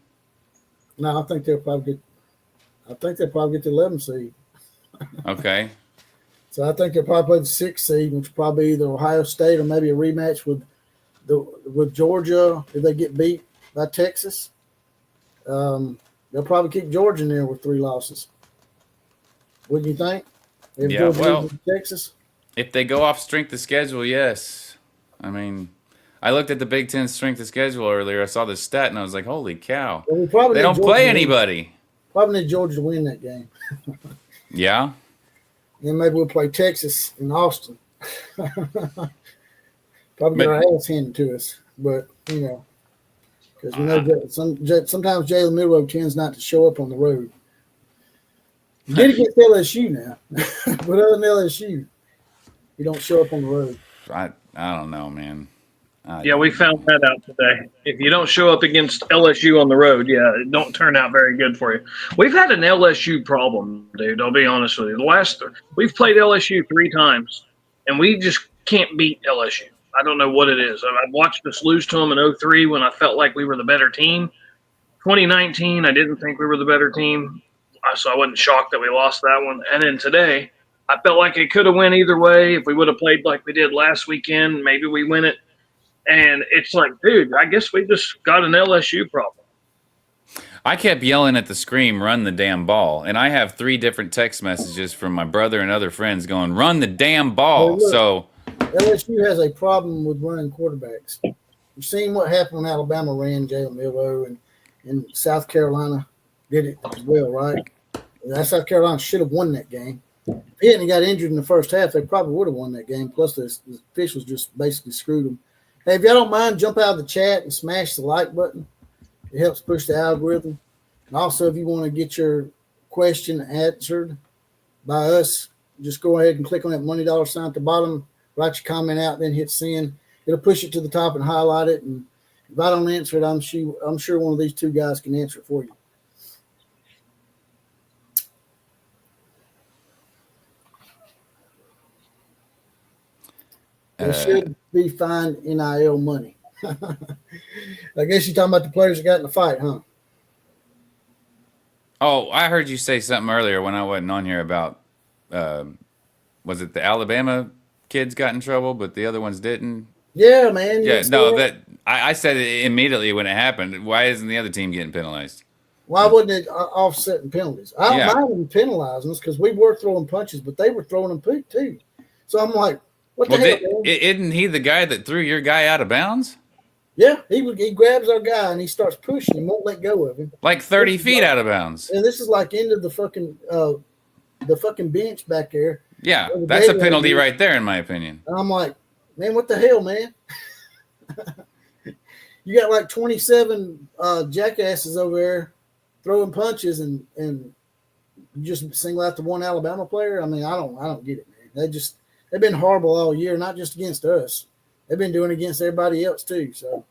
No, I think they'll probably get the 11th seed. Okay. So I think they'll probably play the 6th seed, which will probably either Ohio State or maybe a rematch with Georgia if they get beat by Texas. They'll probably keep Georgia in there with 3 losses. Wouldn't you think? If Yeah, Georgia well, loses to Texas. if they go off strength of schedule, yes. I mean, I looked at the Big Ten strength of schedule earlier. I saw this stat and I was like, holy cow. Well, we probably They need don't Georgia play to win. anybody. Probably need Georgia to win that game. Yeah. Then maybe we'll play Texas in Austin. Probably get our ass handed to us, but you know, because we know sometimes Jalen Milroe tends not to show up on the road. You did against LSU now, but other than LSU, you don't show up on the road. I don't know, man. Yeah, we found that out today. If you don't show up against LSU on the road, it don't turn out very good for you. We've had an LSU problem, dude. I'll be honest with you. We've played LSU 3 times, and we just can't beat LSU. I don't know what it is. I watched us lose to them in 2003 when I felt like we were the better team. 2019, I didn't think we were the better team, so I wasn't shocked that we lost that one. And then today, I felt like it could have went either way. If we would have played like we did last weekend, maybe we win it. And it's like, dude, I guess we just got an LSU problem. I kept yelling at the screen, run the damn ball. And I have 3 different text messages from my brother and other friends going, run the damn ball. Hey, look. So LSU has a problem with running quarterbacks. You've seen what happened when Alabama ran Jalen Milroe, and South Carolina did it as well, right? That South Carolina should have won that game. If he hadn't got injured in the first half, they probably would have won that game. Plus, the officials just basically screwed them. Hey, if y'all don't mind, jump out of the chat and smash the like button. It helps push the algorithm. And also, if you want to get your question answered by us, just go ahead and click on that money dollar sign at the bottom, write your comment out, then hit send. It'll push it to the top and highlight it. And if I don't answer it, I'm sure one of these 2 guys can answer it for you. They should be fined NIL money. I guess you're talking about the players that got in the fight, huh? Oh, I heard you say something earlier when I wasn't on here about, was it the Alabama kids got in trouble, but the other ones didn't? Yeah, man. Yeah, see no, that? I said it immediately when it happened. Why isn't the other team getting penalized? Why wasn't it offsetting penalties? I don't Yeah. mind them penalizing us because we were throwing punches, but they were throwing them too. So I'm like, what the Well, hell, man? isn't he the guy that threw your guy out of bounds? Yeah, he grabs our guy and he starts pushing him, won't let go of him. Like 30 feet out of bounds. And this is like into the fucking bench back there. Yeah, Well, the that's a game penalty was- right there, in my opinion. And I'm like, man, what the hell, man? You got like 27 jackasses over there throwing punches and you just single out the one Alabama player. I mean, I don't get it, man. They've been horrible all year, not just against us. They've been doing it against everybody else too. So,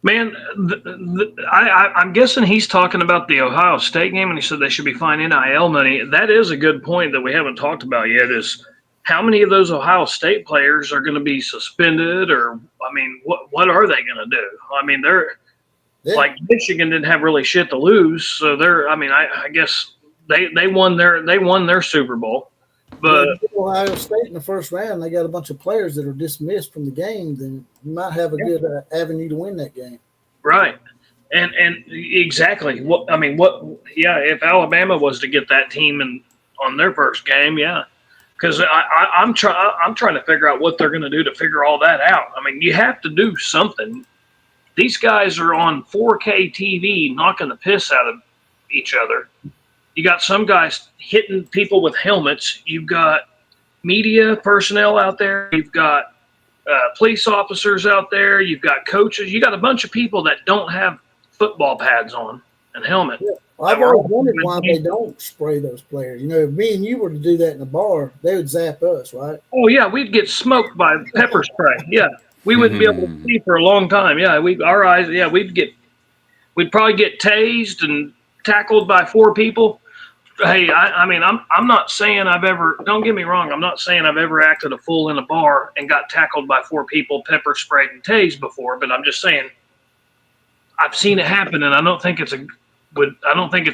Man, I'm guessing he's talking about the Ohio State game, and he said they should be fined NIL money. That is a good point that we haven't talked about yet. Is how many of those Ohio State players are going to be suspended, or I mean, what are they going to do? I mean, they're yeah. like Michigan didn't have really shit to lose, so they're. I mean, I guess they won their Super Bowl. But Ohio State in the first round, they got a bunch of players that are dismissed from the game. Then you might have a good avenue to win that game. right, and exactly yeah, if Alabama was to get that team on their first game, yeah, because I'm trying to figure out what they're going to do to figure all that out. I mean, you have to do something. These guys are on 4K TV knocking the piss out of each other. You got some guys hitting people with helmets. You've got media personnel out there. You've got police officers out there. You've got coaches. You got a bunch of people that don't have football pads on and helmet. Yeah. Well, I've always wondered why they don't spray those players. You know, if me and you were to do that in a bar, they would zap us, right? Oh, yeah, we'd get smoked by pepper spray. Yeah, we wouldn't be able to see for a long time. Yeah, we'd probably get tased and tackled by 4 people. Hey, I mean, I'm not saying I've ever. Don't get me wrong. I'm not saying I've ever acted a fool in a bar and got tackled by 4 people, pepper sprayed and tased before. But I'm just saying, I've seen it happen, and I don't think it's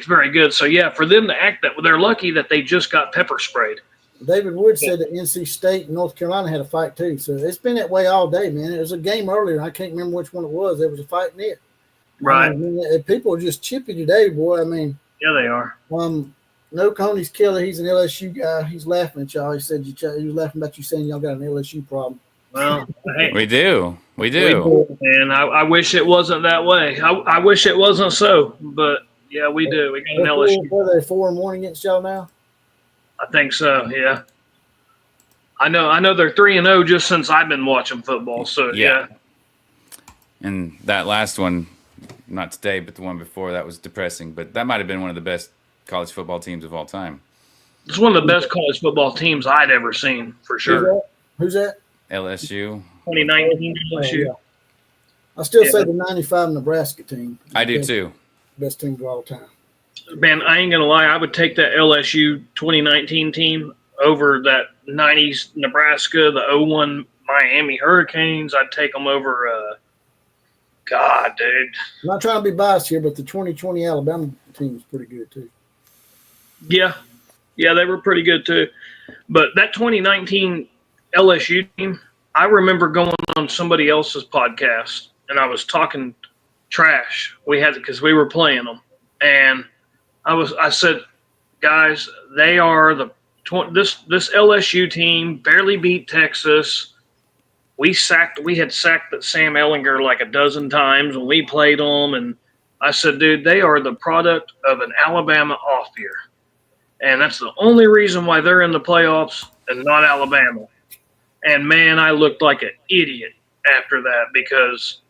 very good. So yeah, for them to act that, they're lucky that they just got pepper sprayed. David Wood said that NC State and North Carolina had a fight too. So it's been that way all day, man. It was a game earlier. I can't remember which one it was. There was a fight in it. Right. I mean, people are just chippy today, boy. I mean, Yeah, they are. No Coney's killer. He's an LSU guy. He's laughing at y'all. He said he was laughing about you saying y'all got an LSU problem. Well, hey, We do. and I wish it wasn't that way. I wish it wasn't so, but yeah, we do. We got an LSU. Are they 4-1 against y'all now? I think so. Yeah. I know they're 3-0 just since I've been watching football. So yeah. And that last one, not today, but the one before, that was depressing. But that might have been one of the best college football teams of all time. It's one of the best college football teams I'd ever seen, for sure. Who's that? LSU. 2019 LSU. Yeah. I still say the 95 Nebraska team. I do too. Best team of all time. Man, I ain't going to lie. I would take that LSU 2019 team over that 90s Nebraska, the 01 Miami Hurricanes. I'd take them over God, dude. I'm not trying to be biased here, but the 2020 Alabama team was pretty good too. Yeah, they were pretty good too. But that 2019 LSU team, I remember going on somebody else's podcast, and I was talking trash. We had because we were playing them, and I said, guys, they are this LSU team barely beat Texas. We had sacked Sam Ehlinger like a dozen times when we played them, and I said, dude, they are the product of an Alabama off year. And that's the only reason why they're in the playoffs and not Alabama. And, man, I looked like an idiot after that because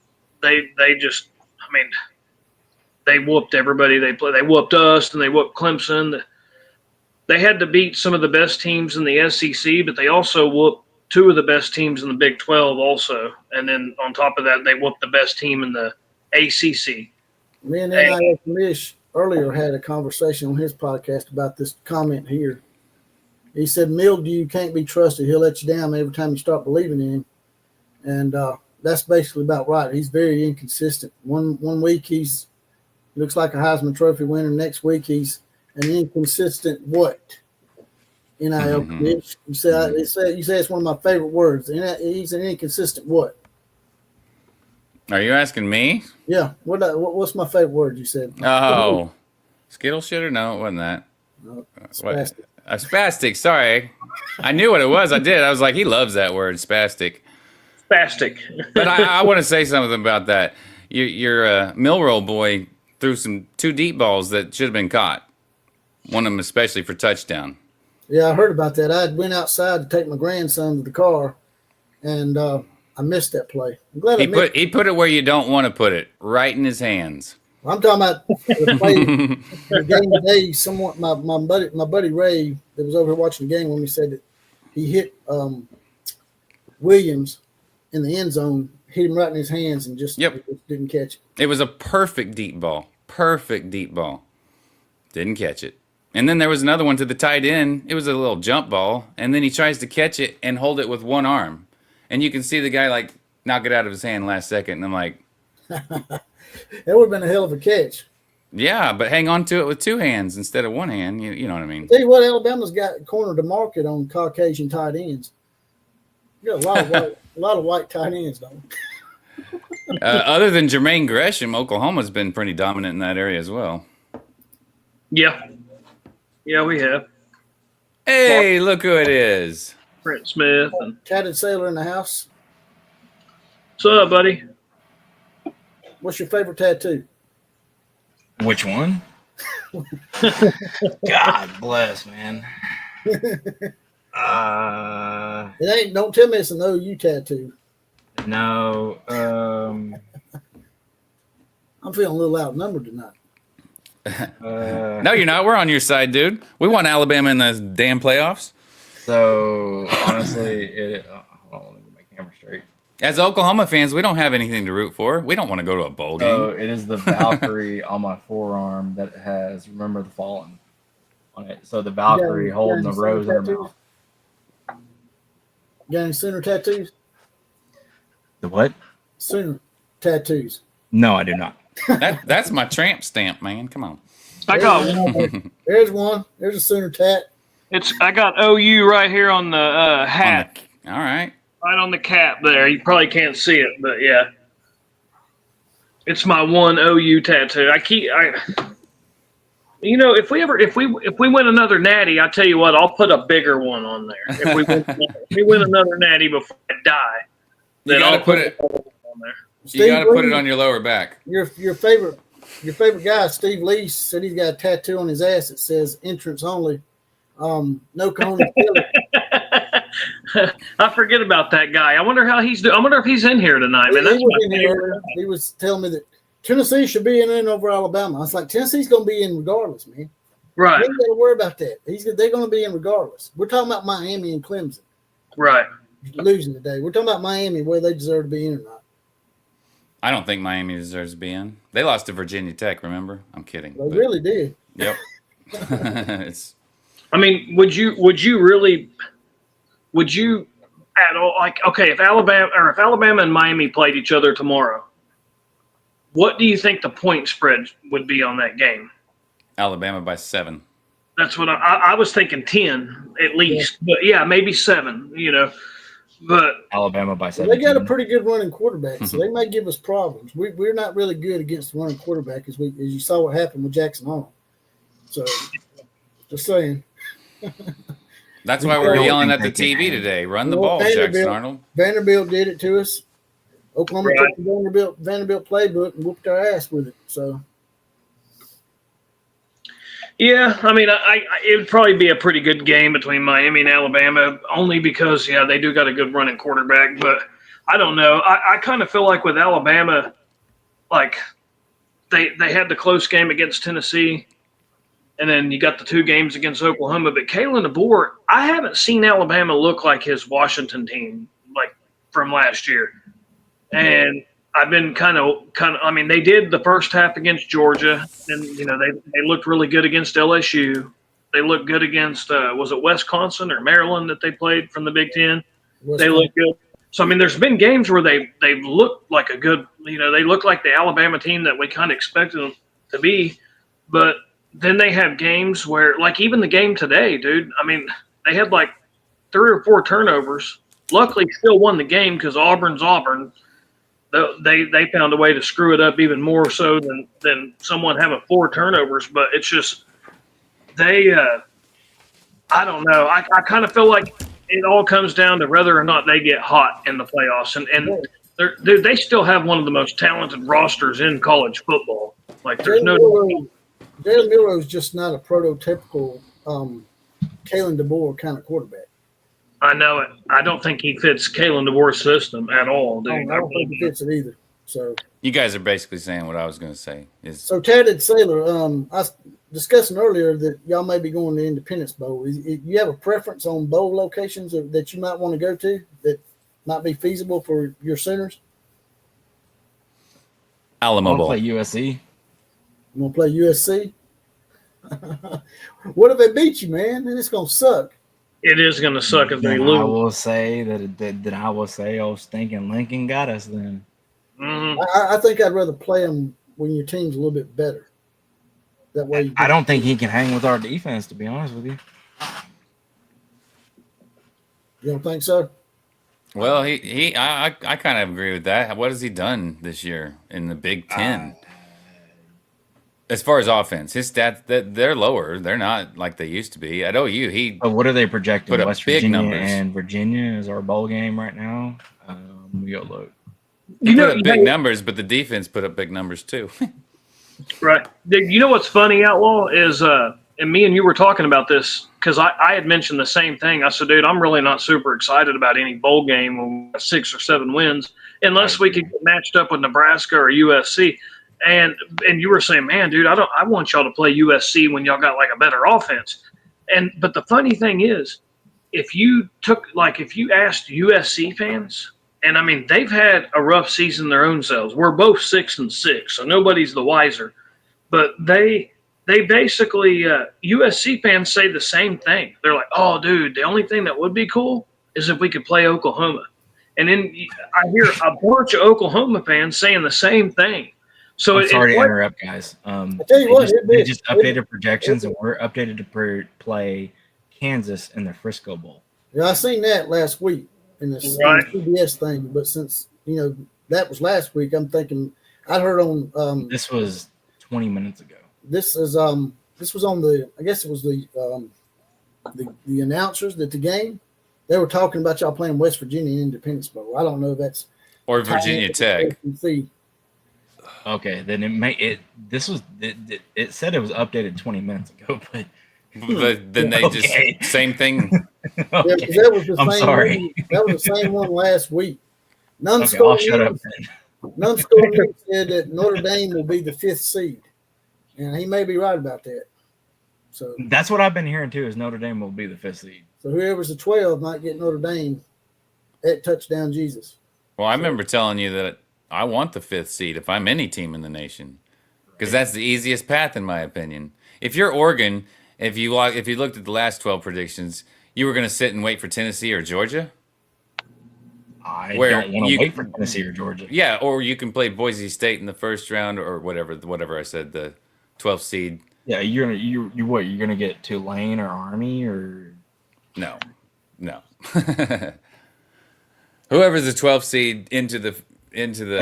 they just – I mean, they whooped everybody. They whooped us and they whooped Clemson. They had to beat some of the best teams in the SEC, but they also whooped 2 of the best teams in the Big 12 also. And then on top of that, they whooped the best team in the ACC. Me and NIL Mish earlier had a conversation on his podcast about this comment here. He said, Mildew can't be trusted. He'll let you down every time you start believing in him. And that's basically about right. He's very inconsistent. One week he looks like a Heisman Trophy winner. Next week he's an inconsistent what? NIL. Mitch. You say you say it's one of my favorite words. He's an inconsistent what? Are you asking me? Yeah. What's my favorite word? You said. Oh, Skittle shitter? No, it wasn't that. No, What? spastic. A spastic. Sorry, I knew what it was. I did. I was like, he loves that word, spastic. Spastic. But I want to say something about that. Your Milrow boy threw two deep balls that should have been caught. One of them especially for touchdown. Yeah, I heard about that. I went outside to take my grandson to the car, and I missed that play. I'm glad He put it where you don't want to put it, right in his hands. I'm talking about the play, the game today. Someone, my buddy Ray, that was over here watching the game, when he said that he hit Williams in the end zone, hit him right in his hands, and just didn't catch it. It was a perfect deep ball. Perfect deep ball. Didn't catch it. And then there was another one to the tight end. It was a little jump ball, and then he tries to catch it and hold it with one arm, and you can see the guy like knock it out of his hand last second. And I'm like, that would have been a hell of a catch. yeah, but hang on to it with two hands instead of one hand. You know what I mean? Tell you what, Alabama's got cornered the market on Caucasian tight ends. You got a lot of white tight ends, don't you? Other than Jermaine Gresham, Oklahoma's been pretty dominant in that area as well. Yeah. Yeah, we have. Hey, look who it is. Brent Smith. And Tatted Sailor in the house. what's up, buddy? What's your favorite tattoo? Which one? God bless, man. It ain't. Don't tell me it's an OU tattoo. No. I'm feeling a little outnumbered tonight. No, you're not. We're on your side, dude. We want Alabama in the damn playoffs. So honestly, hold on, let me get my camera straight. As Oklahoma fans, we don't have anything to root for. We don't want to go to a bowl game. So it is the Valkyrie on my forearm that has "Remember the Fallen" on it. So the Valkyrie holding the rose in her mouth. Got any Sooner tattoos? The what? Sooner tattoos. No, I do not. That's my tramp stamp, man. Come on. I got one. There's one. There's a Sooner tat. I got OU right here on the hat, All right. right on the cap there. You probably can't see it, but yeah, it's my one OU tattoo. If we win another natty, I tell you what, I'll put a bigger one on there. If we win another natty before I die, then I'll put it on there. You got to put it on your lower back. Your favorite guy, Steve Lee, said he's got a tattoo on his ass that says "entrance only." No cojones. I forget about that guy. I wonder how he's doing. I wonder if he's in here tonight, man. He was telling me that Tennessee should be in over Alabama. I was like, Tennessee's going to be in regardless, man. Right. You ain't got to worry about that. They're going to be in regardless. We're talking about Miami and Clemson. Right. Losing today. We're talking about Miami, where they deserve to be in or not. I don't think Miami deserves to be in. They lost to Virginia Tech, remember? I'm kidding. They really did. Yep. Would you at all, like, okay, if Alabama and Miami played each other tomorrow, what do you think the point spread would be on that game? Alabama by 7. That's what I was thinking, 10 at least, but yeah, maybe 7. But Alabama by 7. They got a pretty good running quarterback, so they may give us problems. We're not really good against the running quarterback, as you saw what happened with Jackson Arnold. So, just saying. That's why we're yelling at the TV today. Run the ball, Jackson Arnold. Vanderbilt did it to us. Oklahoma took the Vanderbilt playbook and whooped our ass with it. So, yeah, it would probably be a pretty good game between Miami and Alabama, only because, they do got a good running quarterback. But I don't know. I kind of feel like with Alabama, like they had the close game against Tennessee, and then you got the 2 games against Oklahoma. But Kalen DeBoer, I haven't seen Alabama look like his Washington team, like from last year. And I've been they did the first half against Georgia, and, they looked really good against LSU. They looked good against, was it Wisconsin or Maryland that they played from the Big Ten? They looked good. So, there's been games where they've looked like a good, they look like the Alabama team that we kind of expected them to be. But then they have games where, like even the game today, dude, they had like 3 or 4 turnovers. Luckily, still won the game because Auburn's Auburn. They found a way to screw it up even more so than someone having 4 turnovers. But it's just they. I don't know. I kind of feel like it all comes down to whether or not they get hot in the playoffs, and dude, they still have one of the most talented rosters in college football. Like there's Jalen Milroe is just not a prototypical Kalen DeBoer kind of quarterback. I know it. I don't think he fits Kalen DeBoer's system at all, dude. I don't think he fits it either. So You guys are basically saying what I was going to say. so Tatted Sailor, I was discussing earlier that y'all may be going to Independence Bowl. You have a preference on bowl locations that you might want to go to that might be feasible for your Sooners? Alamo Bowl. Play USC. You want to play USC? What if they beat you, man? Then it's gonna suck. It is going to suck if they Then lose. I will say that I will say, oh, stinking Lincoln got us then. Mhm. I think I'd rather play them when your team's a little bit better. That way, I don't think he can hang with our defense, to be honest with you. You don't think so? Well, I kind of agree with that. What has he done this year in the Big Ten? As far as offense, his stats they're lower. They're not like they used to be. At OU, But what are they projecting? Put up West big Virginia numbers. and Virginia is our bowl game right now. We go look. he put up big numbers, but the defense put up big numbers too. Right. You know what's funny, Outlaw, is and me and you were talking about this because I had mentioned the same thing. I said, dude, I'm really not super excited about any bowl game when we have 6 or 7 wins unless we could get matched up with Nebraska or USC. And you were saying, man, dude, I want y'all to play USC when y'all got like a better offense. But the funny thing is, if you asked USC fans, and I mean they've had a rough season their own selves. We're both 6-6, so nobody's the wiser. But they basically USC fans say the same thing. They're like, oh, dude, the only thing that would be cool is if we could play Oklahoma. And then I hear a bunch of Oklahoma fans saying the same thing. So I'm sorry to interrupt, guys. I tell you what, they just updated projections, and we're updated to play Kansas in the Frisco Bowl. Yeah, I seen that last week in the CBS thing. But since that was last week, I'm thinking I heard on. This was 20 minutes ago. This was on the. I guess it was the announcers that the game. They were talking about y'all playing West Virginia in Independence Bowl. I don't know if that's Or Virginia Tech. Okay, then it said it was updated 20 minutes ago, but then they just same thing. Yeah, that was the I'm same sorry. One, that was the same one last week. Okay, I'll shut up then. Nunschool News said that Notre Dame will be the 5th seed, and he may be right about that. So That's what I've been hearing too. Is Notre Dame will be the 5th seed. So whoever's the 12 might get Notre Dame at Touchdown Jesus. Well, I remember telling you that I want the 5th seed if I'm any team in the nation, because that's the easiest path in my opinion. If you're Oregon, if you looked at the last 12 predictions, you were going to sit and wait for Tennessee or Georgia. I don't want to wait for Tennessee or Georgia. Yeah, or you can play Boise State in the first round or whatever I said, the 12th seed. Yeah, you're gonna get Tulane or Army or no. Whoever's the 12th seed into the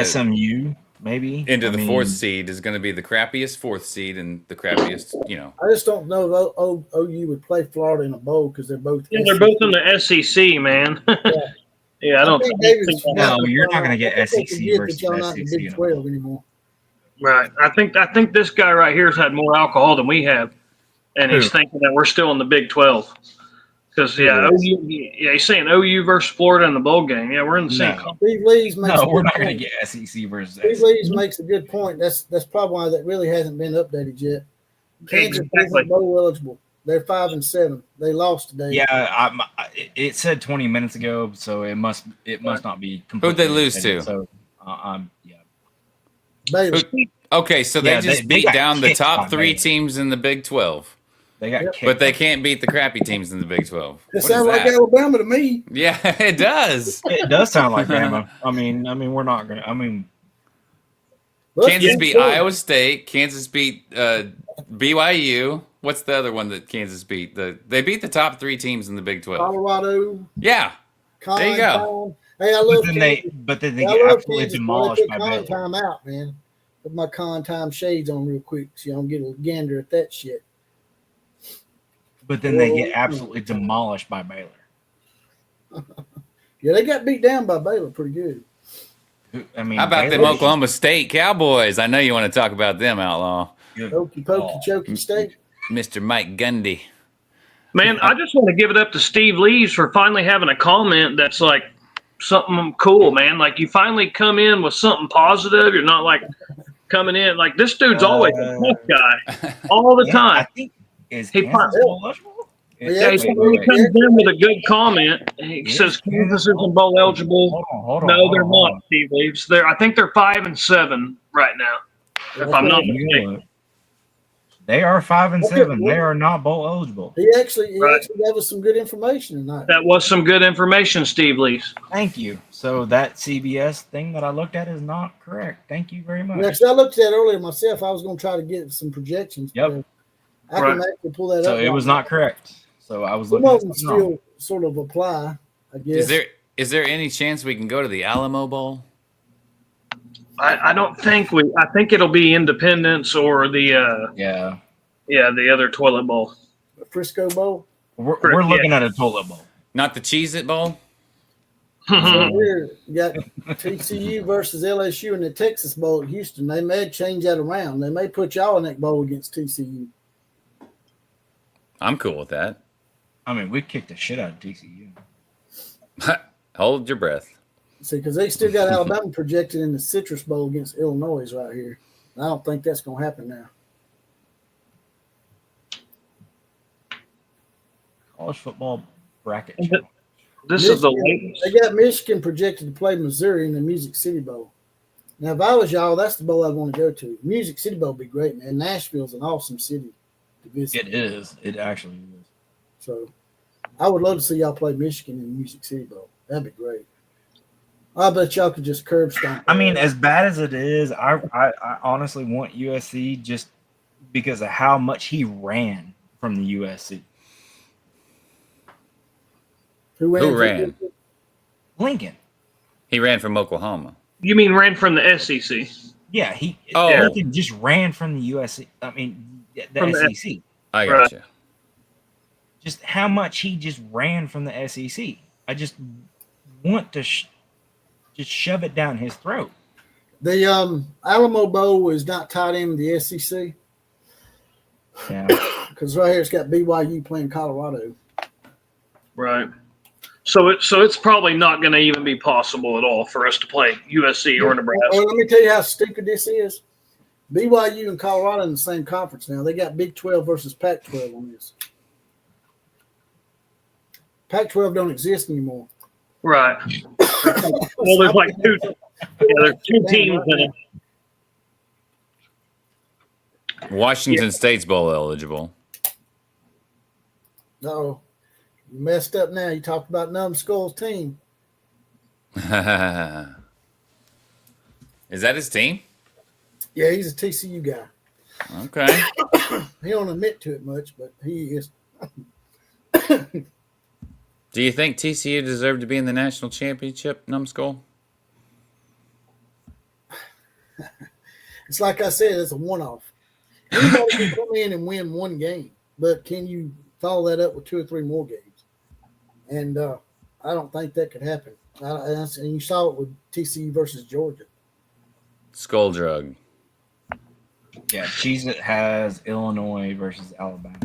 SMU maybe into the 4th seed is going to be the crappiest 4th seed and the crappiest. I just don't know if OU would play Florida in a bowl because they're both. Yeah, they're both in the SEC, man. Yeah, I don't think no, you're not going to get SEC versus y'all not in the SEC Big 12 anymore. Right. I think this guy right here has had more alcohol than we have, and he's thinking that we're still in the Big 12. Because OU, he's saying OU versus Florida in the bowl game. Yeah, we're in the same. Steve Lees makes we're not going to get SEC versus Steve Lees makes a good point. That's probably why that really hasn't been updated yet. Kansas isn't bowl eligible. They're 5-7. They lost today. Yeah, it said 20 minutes ago, so it must not be. Who'd they lose to? So, Baylor. Okay, so they just beat down the top 3 teams in the Big 12. They got kicked. But they can't beat the crappy teams in the Big 12. It sounds like Alabama to me. Yeah, it does. It does sound like Bama. I mean, we're not gonna. Kansas beat Iowa State. Kansas beat BYU. What's the other one that Kansas beat? They beat the top 3 teams in the Big 12. Colorado. Yeah. There you go. Time. Hey, I love But then they I get love absolutely Kansas, demolished but by they put Baylor. Con time out, man. Put my Con time shades on real quick so you don't get a gander at that shit. But then they get absolutely demolished by Baylor. Yeah, they got beat down by Baylor pretty good. I mean, How about them Baylor- Oklahoma State Cowboys? I know you want to talk about them, Outlaw. Good Hokey pokey call. chokey state. Mr. Mike Gundy. Man, I just want to give it up to Steve Lees for finally having a comment that's like something cool, man. Like you finally come in with something positive. You're not like coming in like this dude's always a tough guy all the Yeah, time. I think is He Kansas bowl eligible? Yeah, He comes in with a good comment. He says Kansas isn't bowl eligible. Hold on. No, they're not, Steve Leaves. I think they're 5-7 right now, if I'm not mistaken. They are 5-7. Okay. They are not bowl eligible. He actually Right. gave us some good information tonight. That was some good information, Steve Lees. Thank you. So that CBS thing that I looked at is not correct. Thank you very much. Next, I looked at it earlier myself. I was going to try to get some projections. Yep. I can actually pull that up. So it was not correct. So I was Some looking of at them something wrong. still sort of apply, I guess. Is there any chance we can go to the Alamo Bowl? I don't think I think it'll be Independence or the the other toilet bowl. The Frisco Bowl. We're looking at a toilet bowl. Not the Cheez-It Bowl? So here you got TCU versus LSU in the Texas Bowl at Houston. They may change that around. They may put y'all in that bowl against TCU. I'm cool with that. I mean, we kicked the shit out of TCU. Hold your breath. See, because they still got Alabama projected in the Citrus Bowl against Illinois right here. I don't think that's going to happen now. College football bracket. This Michigan, is the latest. They got Michigan projected to play Missouri in the Music City Bowl. Now, if I was y'all, that's the bowl I'd want to go to. Music City Bowl would be great, man. Nashville's an awesome city to visit. It is. It actually is. So I would love to see y'all play Michigan in the Music City Bowl. That'd be great. I bet y'all could just curb stomp. I mean, as bad as it is, I honestly want USC just because of how much he ran from the USC. Who ran? Lincoln. He ran from Oklahoma. You mean ran from the SEC? Yeah, Oh. Lincoln just ran from the USC. I mean, From the the- SEC. I Right. gotcha. Just how much he just ran from the SEC. I just want to just shove it down his throat. The Alamo Bowl is not tied in with the SEC Yeah. because right here it's got BYU playing Colorado. Right. So it's probably not going to even be possible at all for us to play USC or Nebraska. Oh, let me tell you how stupid this is. BYU and Colorado in the same conference now. They got Big 12 versus Pac-12 on this. Pac-12 don't exist anymore. Right. Well, there's like there's two teams in it. Washington State's bowl eligible. No, you messed up now. You talked about Numbskull's team. Is that his team? Yeah, he's a TCU guy. Okay. He don't admit to it much, but he is. Do you think TCU deserved to be in the national championship, Numbskull? It's like I said, it's a one-off. Anybody can come in and win one game, but can you follow that up with 2 or 3 more games? And I don't think that could happen. And you saw it with TCU versus Georgia. Skull drug. Yeah, Cheez-It has Illinois versus Alabama.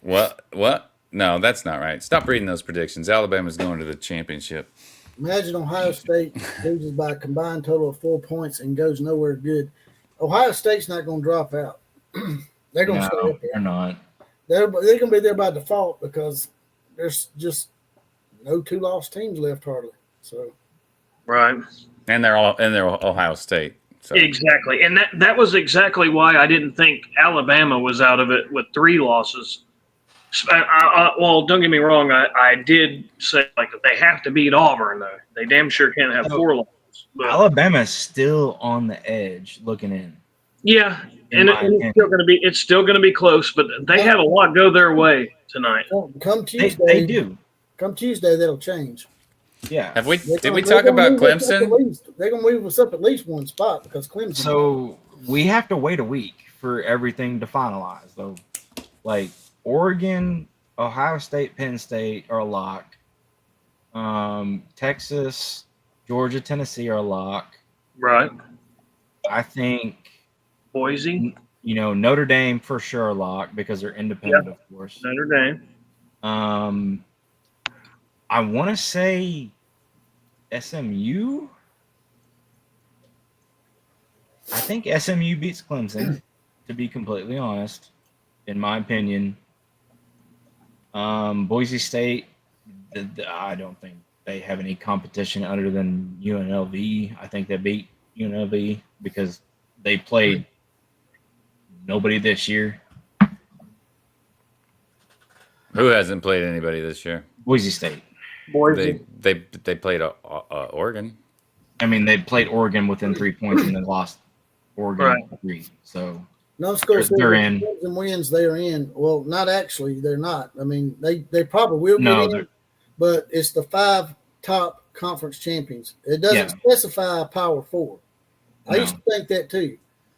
What? No, that's not right. Stop reading those predictions. Alabama's going to the championship. Imagine Ohio State loses by a combined total of 4 points and goes nowhere good. Ohio State's not going to drop out. They're going to stay up there. They're not. They're going to be there by default because there's just no 2 lost teams left hardly. So Right. And they're Ohio State. So. Exactly. And that was exactly why I didn't think Alabama was out of it with 3 losses. Well, don't get me wrong. I did say like they have to beat Auburn though. They damn sure can't have 4 losses. But, Alabama's still on the edge looking in. Yeah, In and my it's still gonna be close, but they had a lot go their way tonight. Come They, Tuesday, they do. Come Tuesday, that'll change. Yeah. Did we talk about Clemson? They're gonna move us up at least one spot because Clemson. So we have to wait a week for everything to finalize, though. Like Oregon, Ohio State, Penn State are a lock. Texas, Georgia, Tennessee are a lock. Right. I think Boise, Notre Dame for sure a lock because they're independent, of course. Notre Dame. I want to say SMU. I think SMU beats Clemson, to be completely honest, in my opinion. Boise State, I don't think they have any competition other than UNLV. I think they beat UNLV because they played nobody this year. Who hasn't played anybody this year? Boise State. Boise. They played Oregon. I mean, they played Oregon within 3 points and then lost Oregon 3. So no score says they're in. Clemson wins, they're in. Well, not actually, they're not. I mean, they probably will No, get in, but it's the 5 top conference champions. It doesn't specify a Power 4. I used to think that too.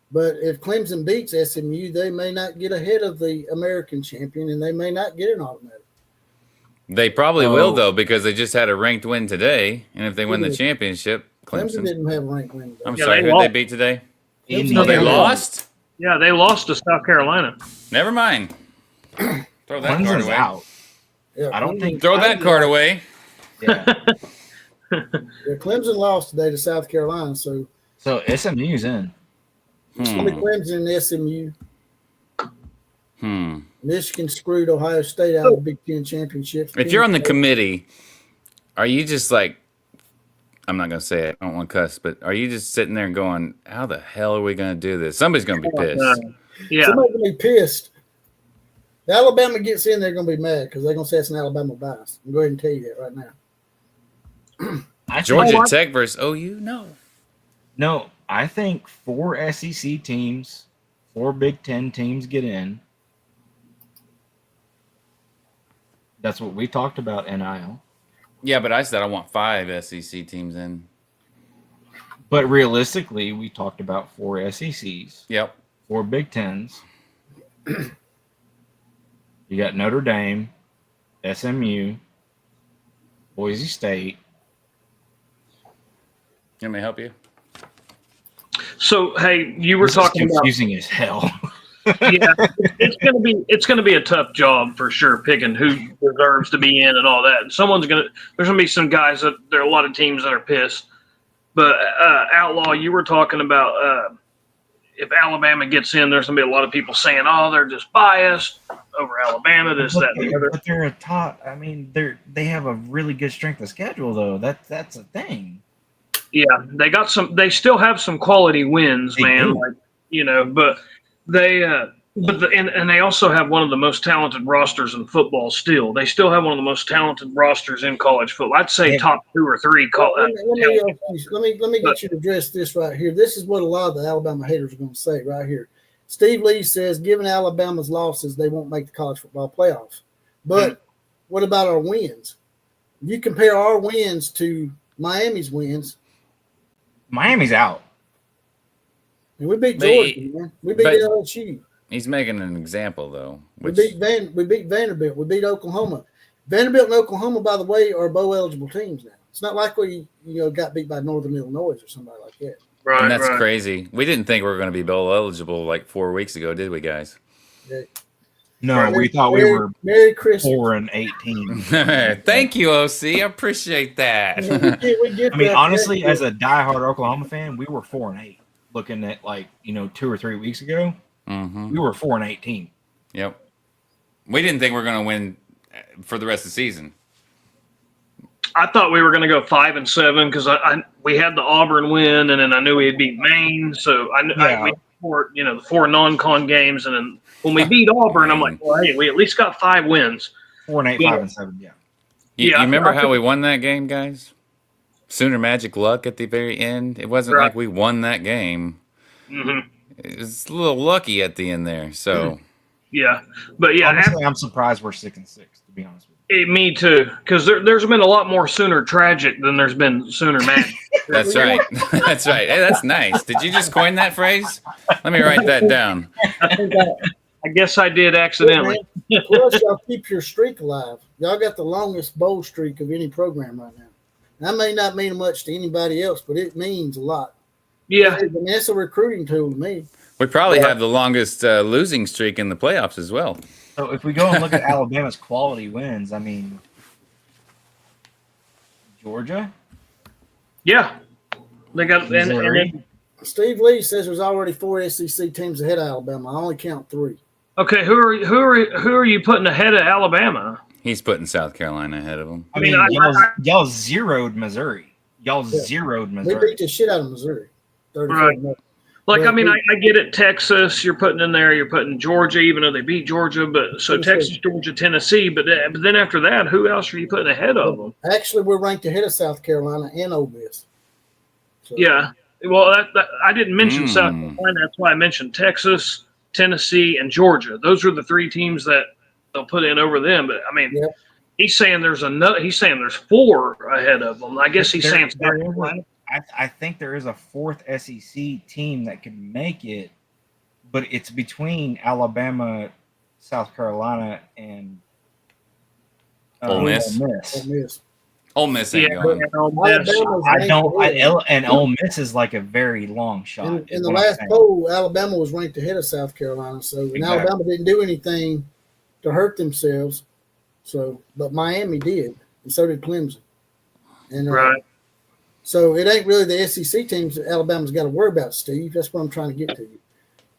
But if Clemson beats SMU, they may not get ahead of the American champion, and they may not get an automatic. They probably will, though, because they just had a ranked win today. And if they win the championship, Clemson Clemson didn't have a ranked win today. I'm sorry, who they beat today? No, they lost? Yeah, they lost to South Carolina. Never mind. Throw that card Clemson's away. out. Yeah, I don't think. Throw that card away. Yeah. Clemson lost today to South Carolina, so SMU's in. it's going to be Clemson and SMU. Michigan screwed Ohio State out of the Big Ten championship. If you're on the committee, are you just like, I'm not going to say it, I don't want to cuss, but are you just sitting there going, how the hell are we going to do this? Somebody's going to be pissed. Yeah. Somebody's going to be pissed. If Alabama gets in, they're going to be mad because they're going to say it's an Alabama bias. I'm going to tell you that right now. Georgia Tech versus OU? No, I think 4 SEC teams, 4 Big Ten teams get in. That's what we talked about, NIL. Yeah, but I said I want 5 SEC teams in. But realistically, we talked about 4 SECs. Yep. 4 Big Tens. You got Notre Dame, SMU, Boise State. Let me help you. So hey, you were This talking is about confusing as hell. yeah, it's gonna be a tough job for sure, picking who deserves to be in and all that. And there's gonna be some guys that there are a lot of teams that are pissed. But Outlaw, you were talking about if Alabama gets in, there's gonna be a lot of people saying, "Oh, they're just biased over Alabama." This, that, and the other. But they're a top. I mean, they have a really good strength of schedule, though. That's a thing. Yeah, they got some. They still have some quality wins, man. do. Like but they. And they also have one of the most talented rosters in football. Still, they still have one of the most talented rosters in college football. I'd say top 2 or 3. Let me get you to address this right here. This is what a lot of the Alabama haters are going to say right here. Steve Lee says, given Alabama's losses, they won't make the college football playoffs. But what about our wins? If you compare our wins to Miami's wins, Miami's out. and we beat Georgia, man. We beat LSU. He's making an example, though. We beat Vanderbilt. We beat Oklahoma. Vanderbilt and Oklahoma, by the way, are bowl eligible teams now. It's not like we got beat by Northern Illinois or somebody like that. Right, and that's crazy. We didn't think we were going to be bowl eligible like 4 weeks ago, did we, guys? Yeah. No, we thought we were Merry Christmas. 4-18. Thank you, OC. I appreciate that. We get I mean, that. honestly, as a diehard Oklahoma fan, we were 4-8. Looking at 2 or 3 weeks ago, we were 4-18. Yep. We didn't think we were going to win for the rest of the season. I thought we were going to go 5-7 because we had the Auburn win, and then I knew we'd beat Maine. So we the 4 non-con games, and then when we beat Auburn, I'm like, well, hey, we at least got 5 wins. 4-8, 5-7, yeah. You remember how we won that game, guys? Sooner magic luck at the very end. It wasn't like we won that game. Mm-hmm. It's a little lucky at the end there. So Yeah, but yeah, Honestly, I'm surprised we're 6-6. To be honest with me too. Because there's been a lot more Sooner tragic than there's been Sooner magic. that's right. That's right. Hey, that's nice. Did you just coin that phrase? Let me write that down. I guess I did accidentally. Plus, y'all keep your streak alive. Y'all got the longest bowl streak of any program right now. That may not mean much to anybody else, but it means a lot. Yeah, And that's a recruiting tool to me. We probably have the longest losing streak in the playoffs as well. you. So if we go and look at Alabama's quality wins, I mean, Georgia, yeah. They got Missouri. and Steve Lee says there's already 4 SEC teams ahead of Alabama. I only count 3. okay. Who are you putting ahead of Alabama? He's putting South Carolina ahead of him. I mean, y'all zeroed Missouri. Y'all Yeah. zeroed They Missouri. beat the shit out of Missouri. 34 Right. nothing. Like, Well, I mean, I get it. Texas, you're putting in there. You're putting Georgia, even though they beat Georgia. But so Texas, Georgia, Tennessee. But then after that, who else are you putting ahead of them? Actually, we're ranked ahead of South Carolina and Ole Miss. So, Yeah. Well, I didn't mention South Mm. Carolina. That's why I mentioned Texas, Tennessee, and Georgia. Those are the 3 teams that they'll put in over them. But I mean, Yep. he's saying there's 4 ahead of them. I guess he's There- saying South there is a- Carolina. I think there is a 4th SEC team that could make it, but it's between Alabama, South Carolina, and Ole Miss. Ole Miss. Ole Miss ain't Yeah, going. and Ole Miss. Alabama's I ranked don't. ahead. And Ole Miss is like a very long shot. In is the what I'm last saying. poll, Alabama was ranked ahead of South Carolina. So, and Exactly. Alabama didn't do anything to hurt themselves. So, but Miami did, and so did Clemson. And Right. so it ain't really the SEC teams that Alabama's got to worry about, Steve. That's what I'm trying to get to you.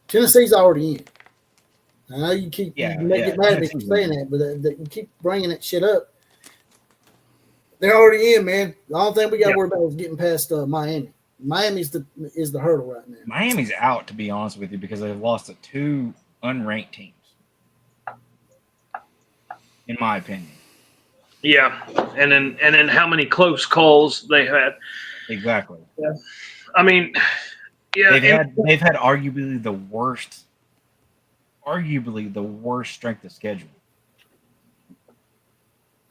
Tennessee's already in. I know you keep Yeah, you may get yeah, mad at me for Tennessee's saying that, but you keep bringing that shit up. They're already in, man. The only thing we got to worry about is getting past Miami. Miami's is the hurdle right now. Miami's out, to be honest with you, because they've lost to 2 unranked teams. In my opinion. Yeah, and then how many close calls they had? Exactly. I mean, yeah, They've had arguably the worst strength of schedule.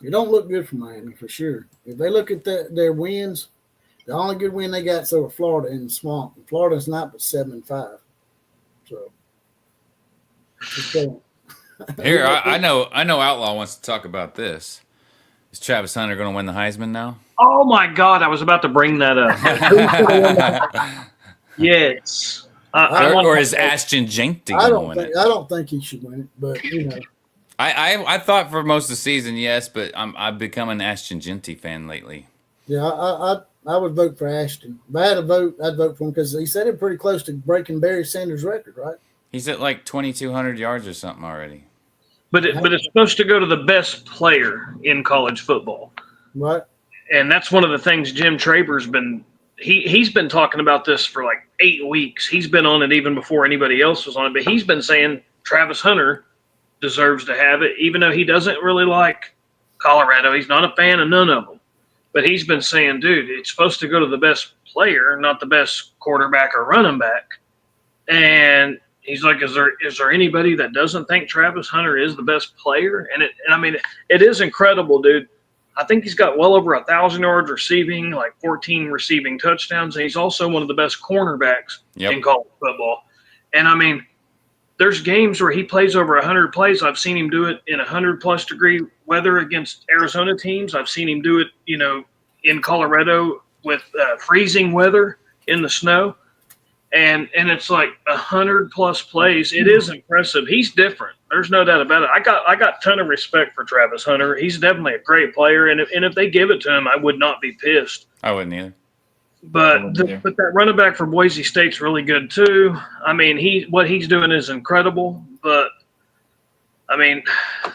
It don't look good for Miami for sure. If they look at their wins, the only good win they got is over Florida in the swamp. And Florida's not but 7-5. So just saying. Here, I know Outlaw wants to talk about this. Is Travis Hunter going to win the Heisman now? Oh my God, I was about to bring that up. Yes. Or is Ashton Jenkins I going to win it? I don't think he should win it, but you know. I thought for most of the season, yes, but I've become an Ashton Jeanty fan lately. Yeah, I would vote for Ashton. If I had a vote, I'd vote for him because he said it pretty close to breaking Barry Sanders' record, right? He's at like 2,200 yards or something already. But it's supposed to go to the best player in college football. Right. And that's one of the things Jim Traber's been he's been talking about this for like 8 weeks. He's been on it even before anybody else was on it, but he's been saying Travis Hunter deserves to have it, even though he doesn't really like Colorado. He's not a fan of none of them. But he's been saying, dude, it's supposed to go to the best player, not the best quarterback or running back. And he's like, is there anybody that doesn't think Travis Hunter is the best player? And I mean, it is incredible, dude. I think he's got well over 1,000 yards receiving, like 14 receiving touchdowns, and he's also one of the best cornerbacks in college football. And I mean, there's games where he plays over 100 plays. I've seen him do it in 100-plus degree weather against Arizona teams. I've seen him do it, in Colorado with freezing weather in the snow. And it's like 100-plus plays. It is impressive. He's different. There's no doubt about it. I got a ton of respect for Travis Hunter. He's definitely a great player, and if they give it to him, I would not be pissed. I wouldn't either. But that running back for Boise State's really good too. I mean, what he's doing is incredible. But I mean,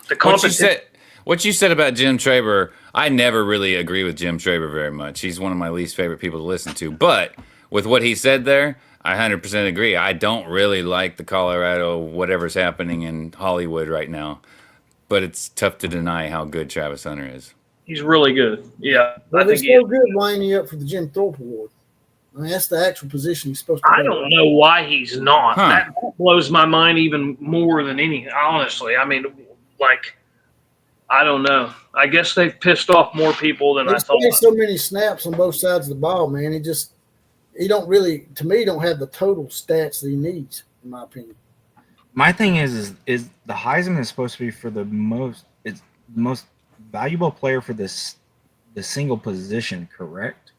the competition. What you said about Jim Traber, I never really agree with Jim Traber very much. He's one of my least favorite people to listen to. But with what he said there, I 100% agree. I don't really like the Colorado, whatever's happening in Hollywood right now. But it's tough to deny how good Travis Hunter is. He's really good. Yeah. But it's so good lining you up for the Jim Thorpe Award. I mean, that's the actual position he's supposed to I play. don't know why he's not. Huh. That blows my mind even more than any. Honestly, I mean, like, I don't know. I guess they've pissed off more people than I He's thought. playing so many snaps on both sides of the ball, man. He don't really, to me, don't have the total stats that he needs, in my opinion. My thing is the Heisman is supposed to be for the most valuable player for the single position, correct?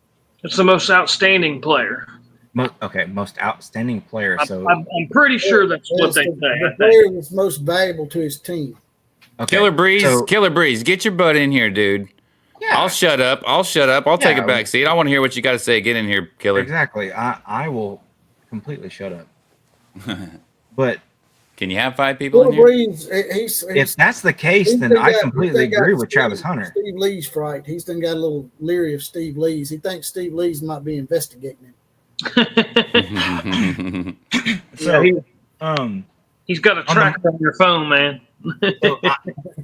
It's the most outstanding player. Most outstanding player. So I'm pretty sure that's what they say. The player that's most valuable to his team. okay, Killer Breeze, so- Killer Breeze, get your butt in here, dude. Yeah. I'll shut up. I'll take a Yeah. back seat. I want to hear what you got to say. Get in here, Killer. Exactly. I will completely shut up. But Can you have 5 people in Killer here? Breeze, if that's the case, then I completely agree with Travis Hunter. Steve Lee's fright. He's done got a little leery of Steve Lee's. He thinks Steve Lee's might be investigating him. So, He's got a tracker on your phone, man. so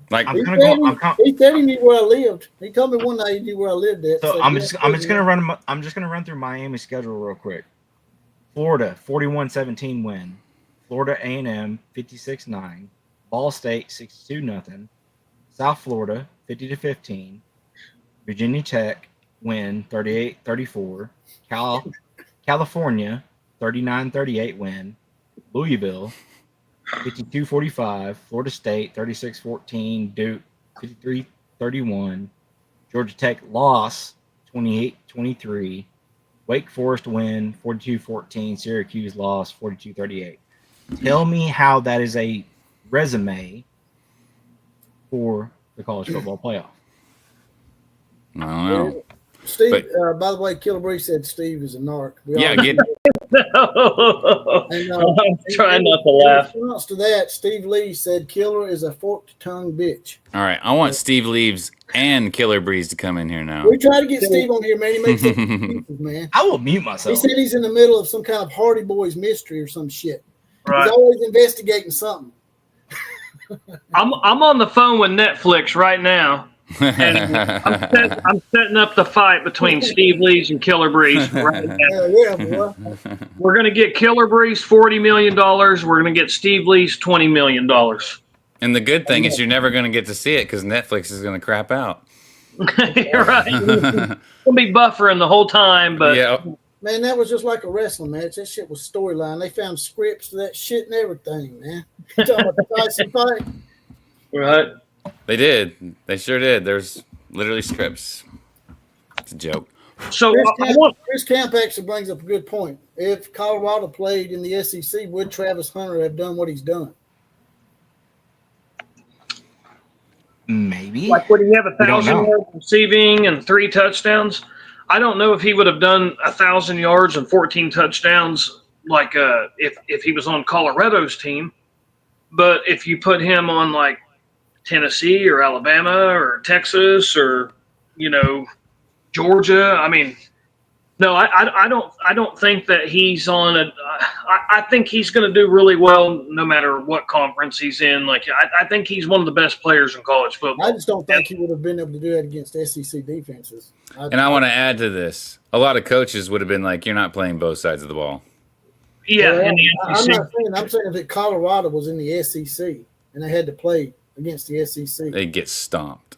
Like, I'm gonna go. He said he knew where I lived. He told me one night he knew where I lived at. So So I'm yeah, just gonna run through Miami's schedule real quick. Florida 41-17 win. Florida A&M 56-9. Ball State 62-0. South Florida 50-15. Virginia Tech win 38-34. California 39-38 win. Louisville 52-45. Florida State 36-14. Duke 53-31. Georgia Tech loss 28-23. Wake Forest win 42-14. Syracuse loss 42-38. Tell me how that is a resume for the college football playoff. I don't know. Steve, But- by the way, Killer Breeze said Steve is a narc. We Yeah, all- get And, I'm trying not to laugh. In response to that, Steve Lee said Killer is a forked tongue bitch. all right. I want Steve Leaves and Killer Breeze to come in here now. We tried to get Steve on here, man. He makes excuses, man. I will mute He myself. said he's in the middle of some kind of Hardy Boys mystery or some shit. Right. He's always investigating something. I'm on the phone with Netflix right now. And I'm setting up the fight between Steve Lees and Killer Breeze right now. Yeah, boy. We're going to get Killer Breeze $40 million. We're going to get Steve Lees $20 million. And the good thing is you're never going to get to see it because Netflix is going to crap out. You're right. We'll be buffering the whole time, but Yeah. Man, that was just like a wrestling match. That shit was storyline. They found scripts to that shit and everything, man. You talking about the Tyson fight? right. They did. They sure did. There's literally scripts. It's a joke. So Chris Camp actually brings up a good point. If Colorado played in the SEC, would Travis Hunter have done what he's done? Maybe. like, would he have don't 1,000 know. yards receiving and 3 touchdowns? I don't know if he would have done 1,000 yards and 14 touchdowns like if he was on Colorado's team. But if you put him on like Tennessee or Alabama or Texas or Georgia, I mean, no, I don't think that he's on a. I think he's going to do really well no matter what conference he's in. Like I think he's one of the best players in college football. I just don't think he would have been able to do that against SEC defenses. And I want to add to this. A lot of coaches would have been like, you're not playing both sides of the ball. Yeah, in the I'm SEC. not saying. I'm saying if Colorado was in the SEC and they had to play against the SEC, They'd get stomped.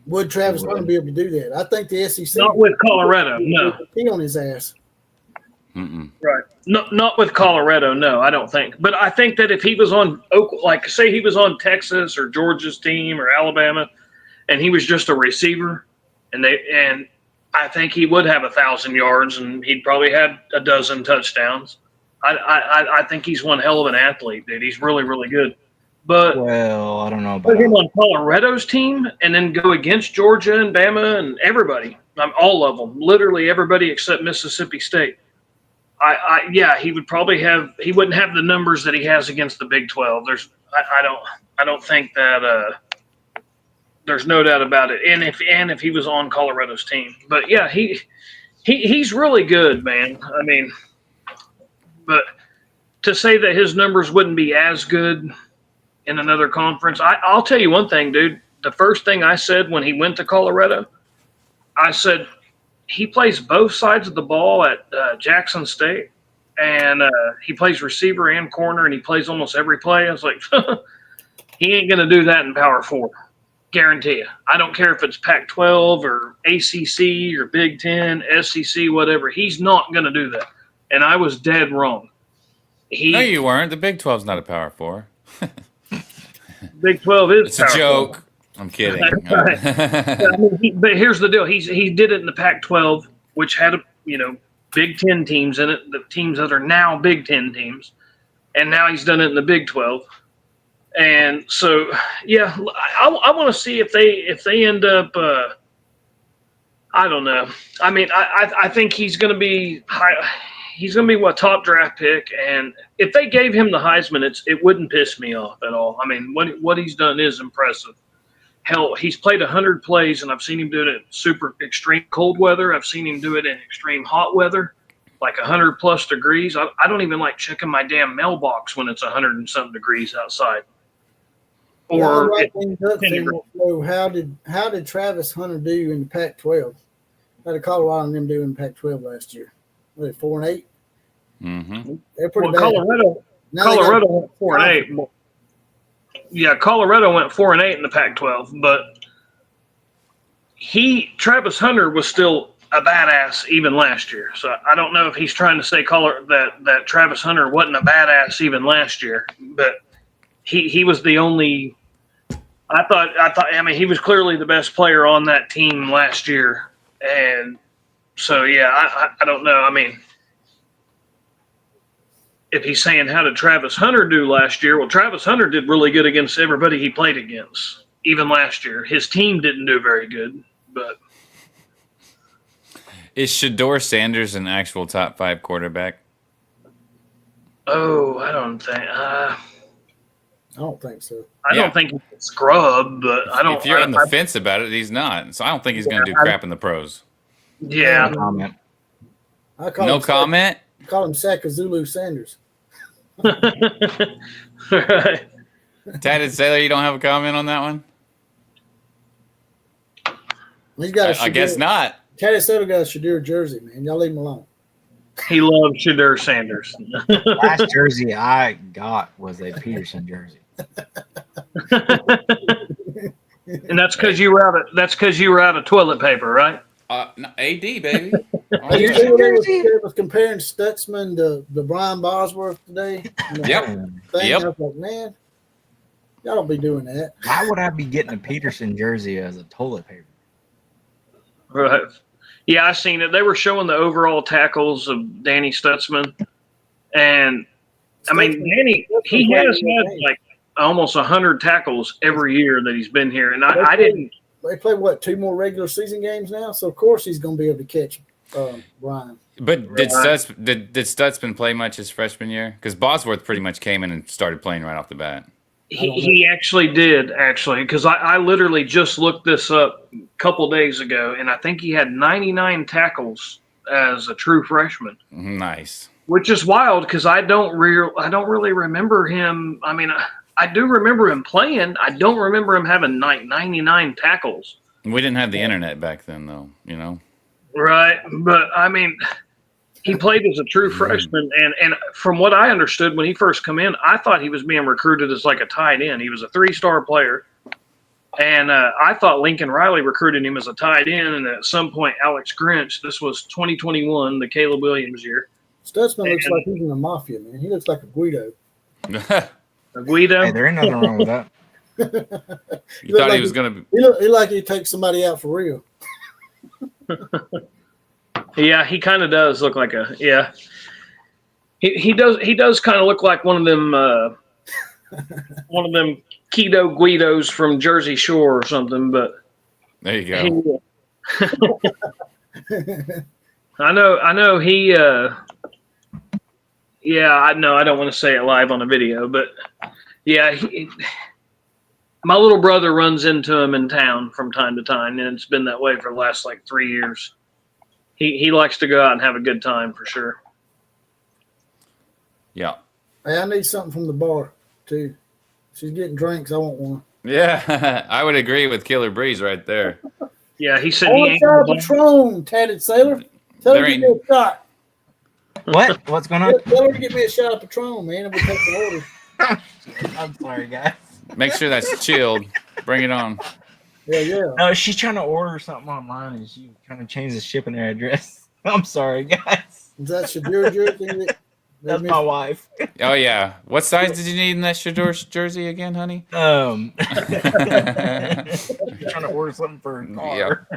would Travis Hunter be able to do that? I think the SEC Not with Colorado, no. He on his ass. Mm-mm. Right. Not with Colorado, no, I don't think. But I think that if he was on like say he was on Texas or Georgia's team or Alabama, and he was just a receiver, and I think he would have 1,000 yards and he'd probably have a dozen touchdowns. I think he's one hell of an athlete, dude. He's really, really good. But Well, I don't know about put him on Colorado's team and then go against Georgia and Bama and everybody. All of them, literally everybody except Mississippi State. Yeah, he would probably have. He wouldn't have the numbers that he has against the Big 12. I don't think that. There's no doubt about it. And if he was on Colorado's team, but yeah, he's really good, man. I mean, but to say that his numbers wouldn't be as good in another conference, I'll tell you one thing, dude. The first thing I said when he went to Colorado, I said he plays both sides of the ball at Jackson State, and he plays receiver and corner, and he plays almost every play. I was like, he ain't going to do that in Power 4. Guarantee you. I don't care if it's Pac-12 or ACC or Big Ten, SEC, whatever. He's not going to do that. And I was dead wrong. No, you weren't. The Big 12's not a Power 4. Big 12 is It's Power a joke. 4. I'm kidding. But here's the deal. He did it in the Pac-12, which had Big Ten teams in it, the teams that are now Big Ten teams, and now he's done it in the Big 12. And so, yeah, I want to see if they end up. I don't know. I mean, I think he's going to be high. He's going to be top draft pick, and if they gave him the Heisman, it wouldn't piss me off at all. I mean, what he's done is impressive. Hell, he's played 100 plays, and I've seen him do it in super extreme cold weather. I've seen him do it in extreme hot weather, like 100+ degrees. I don't even like checking my damn mailbox when it's 100 and something degrees outside. Or how did Travis Hunter do in the Pac-12? How did Colorado and them do in the Pac-12 last year? Were they 4-8? Mm-hmm. They're pretty bad. Colorado went 4-8. Yeah, Colorado went 4-8 in the Pac-12, but Travis Hunter was still a badass even last year. So I don't know if he's trying to say that Travis Hunter wasn't a badass even last year, but he was the only. I thought. I mean, he was clearly the best player on that team last year, and so yeah, I don't know. I mean, if he's saying how did Travis Hunter do last year? Well, Travis Hunter did really good against everybody he played against, even last year. His team didn't do very good, but. Is Shedeur Sanders an actual top 5 quarterback? Oh, I don't think. I don't think so. I don't think he's a scrub, but I don't. If you're on the fence about it, he's not. So I don't think he's going to do crap in the pros. Yeah. No comment. No comment? I call him Sakazulu Sanders. Right. Tatted Sailor, you don't have a comment on that one? He's got I guess not. Tatted Sailor got a Shedeur jersey, man. Y'all leave him alone. He loves Shedeur Sanders. Last jersey I got was a Peterson jersey. And that's because you were out of toilet paper, right? No, AD, baby. You see what they was comparing Stutzman to Brian Bosworth today? Yep. I was like, man, y'all don't be doing that. Why would I be getting a Peterson jersey as a toilet paper? Right. Yeah, I seen it. They were showing the overall tackles of Danny Stutzman, and I mean, Danny, he has had like almost 100 tackles every year that he's been here, and I didn't. They play what, 2 more regular season games now, so of course he's going to be able to catch Brian. But did Stutzman play much his freshman year? Because Bosworth pretty much came in and started playing right off the bat. He actually did, because I literally just looked this up a couple days ago, and I think he had 99 tackles as a true freshman. Nice. Which is wild because I don't really remember him. I mean, I do remember him playing. I don't remember him having 99 tackles. We didn't have the internet back then, though, you know? Right. But, I mean, he played as a true freshman. And from what I understood when he first came in, I thought he was being recruited as like a tight end. He was a 3-star player. And I thought Lincoln Riley recruited him as a tight end. And at some point, Alex Grinch, this was 2021, the Caleb Williams year. Stutzman looks like he's in the mafia, man. He looks like a Guido. A Guido? Hey, there ain't nothing wrong with that. You thought he was going to be. He looked like he'd take somebody out for real. Yeah, he kind of does look like a, yeah. He does kind of look like one of them Keto Guidos from Jersey Shore or something, but. There you go. I know he, yeah, I know I don't want to say it live on a video, but yeah, my little brother runs into him in town from time to time, and it's been that way for the last like 3 years. He likes to go out and have a good time for sure. Yeah. Hey, I need something from the bar too. She's getting drinks. I want one. Yeah, I would agree with Killer Breeze right there. Yeah, he said I he want a ain't shot gonna of buy. Patron, tatted sailor. Tell her There to give me a shot. What? What's going on? Tell her to get me a shot of Patron, man, and we'll take the order. I'm sorry, guys. Make sure that's chilled. Bring it on. Yeah. No, she's trying to order something online and she's trying to change the shipping address. I'm sorry, guys. Is that Shadur jersey? That's my wife. Oh yeah. What size did you need in that Shador jersey again, honey? Trying to order something for her car.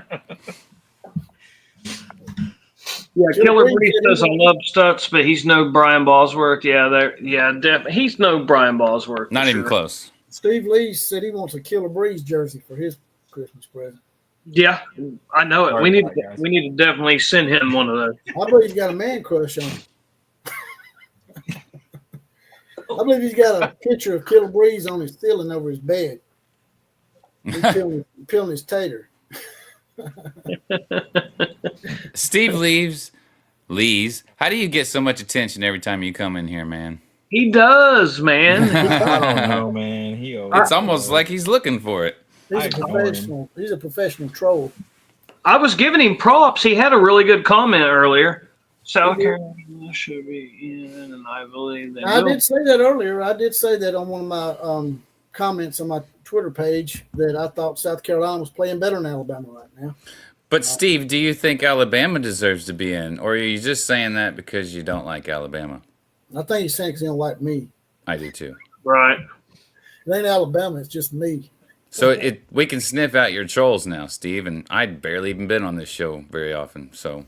Yeah, Killer Breeze says I love Stutz, but he's no Brian Bosworth. Yeah, definitely. He's no Brian Bosworth. Not even close. Steve Lee said he wants a Killer Breeze jersey for his Christmas present. Yeah, I know it. Sorry We need about that, guys. we need to definitely send him one of those. I believe he's got a man crush on him. I believe he's got a picture of Killer Breeze on his ceiling over his bed. He's peeling his tater. Steve Lees. How do you get so much attention every time you come in here, man? He does, man. I don't know, man. It's almost like he's looking for it. He's a professional. He's a professional troll. I was giving him props. He had a really good comment earlier. South Carolina should be in, and I believe they I will. did say that earlier. I did say that on one of my comments on my Twitter page that I thought South Carolina was playing better than Alabama right now. But Steve, do you think Alabama deserves to be in, or are you just saying that because you don't like Alabama? I think he's saying because he don't like me. I do too. Right. It ain't Alabama. It's just me. So we can sniff out your trolls now, Steve, and I'd barely even been on this show very often. So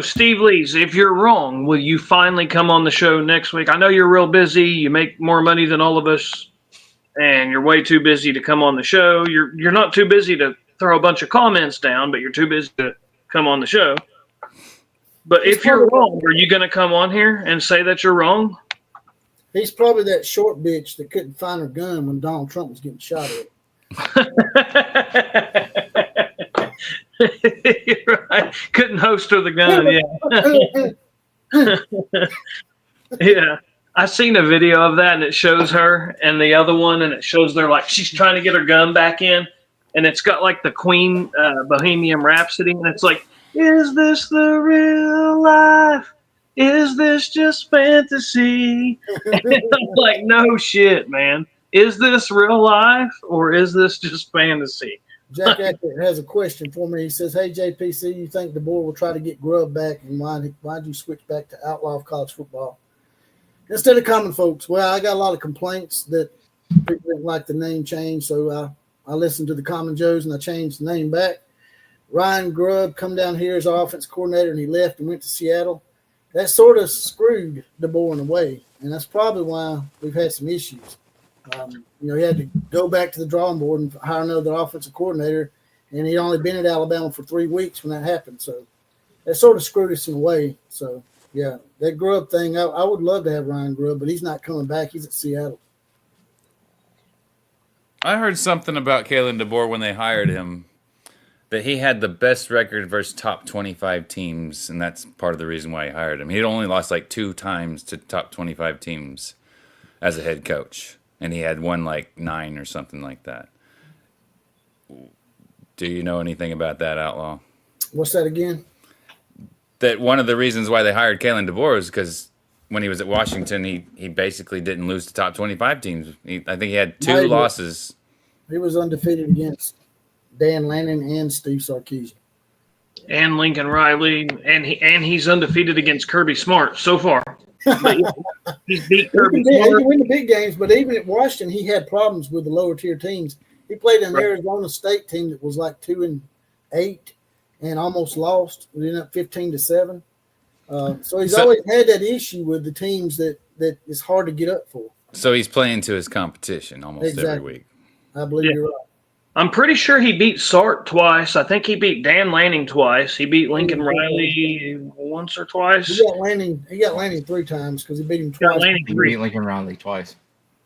Steve Lees, if you're wrong, will you finally come on the show next week? I know you're real busy. You make more money than all of us, and you're way too busy to come on the show. You're not too busy to throw a bunch of comments down, but you're too busy to come on the show. But if you're wrong, are you going to come on here and say that you're wrong? He's probably that short bitch that couldn't find her gun when Donald Trump was getting shot at. You're right. Couldn't host her the gun, yeah. Yeah. I seen a video of that, and it shows her and the other one, and it shows they're like, she's trying to get her gun back in, and it's got like the Queen Bohemian Rhapsody, and it's like, is this the real life? Is this just fantasy? And I'm like, no shit, man. Is this real life or is this just fantasy? Jack Acker has a question for me. He says, hey, JPC, you think the board will try to get Grubb back, and why'd you switch back to outlaw of college football instead of common folks? Well, I got a lot of complaints that people didn't like the name change, so I listened to the Common Joes, and I changed the name back. Ryan Grubb come down here as our offense coordinator, and he left and went to Seattle. That sort of screwed DeBoer in a way, and that's probably why we've had some issues. He had to go back to the drawing board and hire another offensive coordinator, and he'd only been at Alabama for 3 weeks when that happened. So that sort of screwed us in a way. So, yeah, that Grubb thing, I would love to have Ryan Grubb, but he's not coming back. He's at Seattle. I heard something about Kalen DeBoer when they hired him, that he had the best record versus top 25 teams, and that's part of the reason why he hired him. He'd only lost like 2 times to top 25 teams as a head coach, and he had won like 9 or something like that. Do you know anything about that, Outlaw? What's that again? That one of the reasons why they hired Kalen DeBoer is because when he was at Washington, he basically didn't lose to top 25 teams. I think he had 2 losses. He was undefeated against Dan Lanning and Steve Sarkisian. And Lincoln Riley, and he's undefeated against Kirby Smart so far. He's beat Kirby He Smart. can win the big games, but even at Washington, he had problems with the lower tier teams. He played an Arizona State team that was like 2-8 and almost lost. We ended up 15-7. So he's always had that issue with the teams that is hard to get up for. So he's playing to his competition almost every week. I believe you're right. I'm pretty sure he beat Sark twice. I think he beat Dan Lanning twice. He beat Lincoln Riley once or twice. He got Lanning 3 times because he beat him twice. He beat Lincoln Riley twice.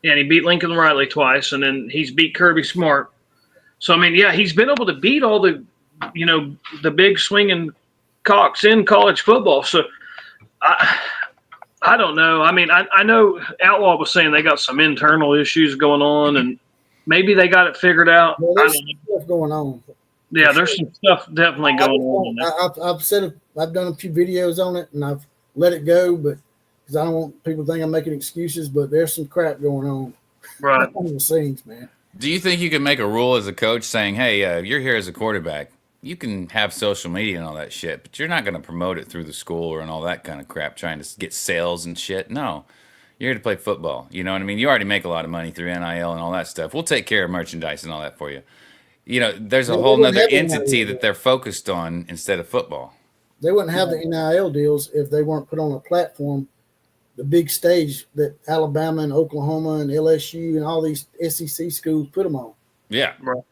Yeah, and he beat Lincoln Riley twice, and then he's beat Kirby Smart. So, I mean, yeah, he's been able to beat all the, the big swinging cocks in college football. So, I don't know. I mean, I know Outlaw was saying they got some internal issues going on, and maybe they got it figured out. Well, there's stuff going on. Yeah, there's some stuff definitely going on. I've done a few videos on it, and I've let it go, but because I don't want people to think I'm making excuses. But there's some crap going on Right. behind the scenes, man. Do you think you can make a rule as a coach saying, hey, you're here as a quarterback. You can have social media and all that shit, but you're not going to promote it through the school and all that kind of crap, trying to get sales and shit. No, you're here to play football. You know what I mean? You already make a lot of money through NIL and all that stuff. We'll take care of merchandise and all that for you. You know, there's a Well, whole they wouldn't nother have entity NIL. that they're focused on instead of football. They wouldn't have the NIL deals if they weren't put on a platform, the big stage that Alabama and Oklahoma and LSU and all these SEC schools put them on. Yeah. Right.